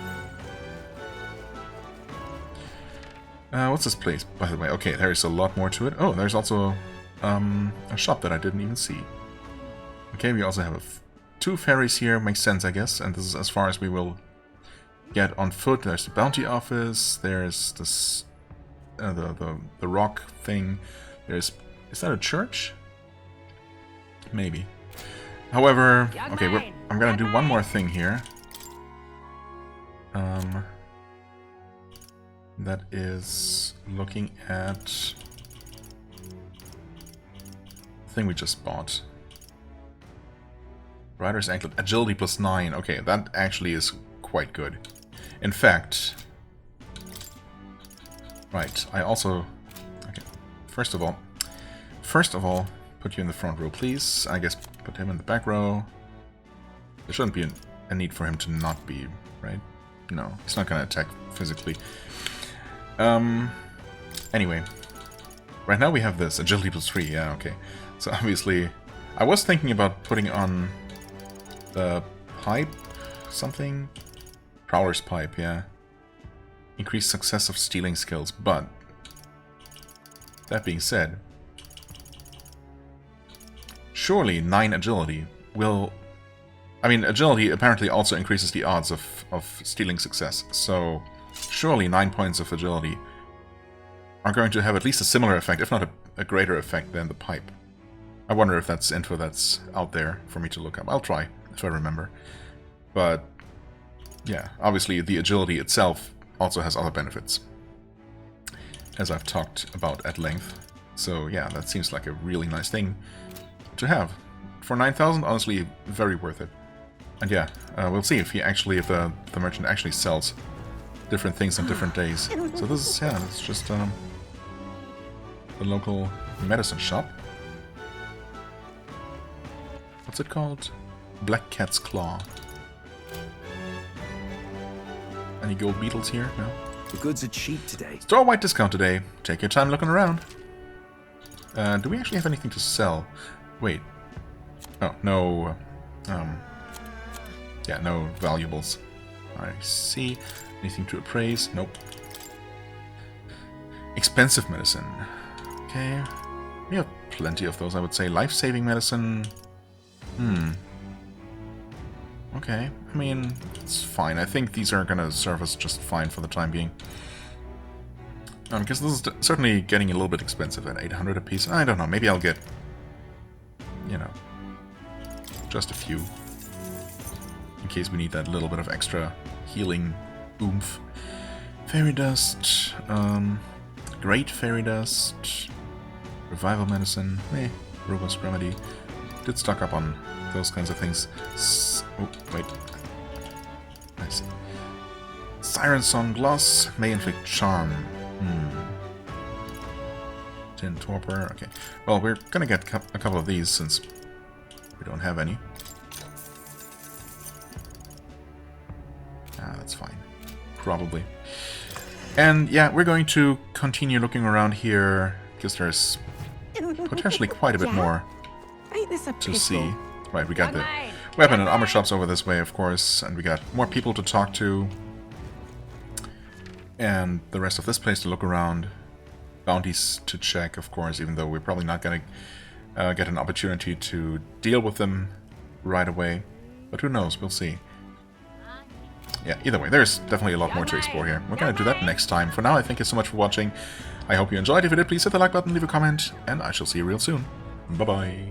What's this place, by the way? Okay, there's a lot more to it. Oh, there's also a shop that I didn't even see. Okay, we also have 2 fairies here. Makes sense, I guess. And this is as far as we will get on foot. There's the bounty office. There's this the rock thing. Is that a church? Maybe. However, okay, I'm gonna do one more thing here. That is looking at the thing we just bought. Rider's anklet, agility +9. Okay, that actually is quite good. In fact, right, I also... Okay, first of all, put you in the front row, please. I guess put him in the back row. There shouldn't be a need for him to not be, right? No, he's not gonna attack physically. Anyway. Right now we have this, agility +3, yeah, okay. So obviously, I was thinking about putting on the pipe, something? Prowler's pipe, yeah. Increased success of stealing skills, but... That being said... Surely 9 agility will I mean, agility apparently also increases the odds of stealing success, so surely 9 points of agility are going to have at least a similar effect, if not a greater effect than the pipe. I wonder if that's info that's out there for me to look up. I'll try, if I remember. But, yeah, obviously the agility itself also has other benefits, as I've talked about at length. So, yeah, that seems like a really nice thing to have. For 9,000, honestly, very worth it. And yeah, we'll see if the merchant actually sells different things on different days. So this is, yeah, it's just the local medicine shop. What's it called? Black Cat's Claw. Any gold beetles here? No. The goods are cheap today. Store-wide discount today. Take your time looking around. Do we actually have anything to sell? Wait. Oh, no. Yeah, no valuables. I see. Anything to appraise? Nope. Expensive medicine. Okay. We have plenty of those, I would say. Life-saving medicine. Okay. I mean, it's fine. I think these are gonna serve us just fine for the time being. Because this is certainly getting a little bit expensive at 800 apiece. I don't know. Maybe I'll get, you know, just a few. In case we need that little bit of extra healing oomph. Fairy dust. Great fairy dust. Revival medicine. Robust remedy. Did stock up on those kinds of things. Oh, wait. I see. Siren Song Gloss. May inflict charm. Tin torpor. Okay. Well, we're gonna get a couple of these since we don't have any. That's fine. Probably. And yeah, we're going to continue looking around here because there's potentially quite a bit more to see. Right, we got the weapon and armor shops over this way, of course, and we got more people to talk to. And the rest of this place to look around. Bounties to check, of course, even though we're probably not going to get an opportunity to deal with them right away. But who knows, we'll see. Yeah, either way, there's definitely a lot more to explore here. We're going to do that next time. For now, I thank you so much for watching. I hope you enjoyed. If you did, please hit the like button, leave a comment, and I shall see you real soon. Bye-bye.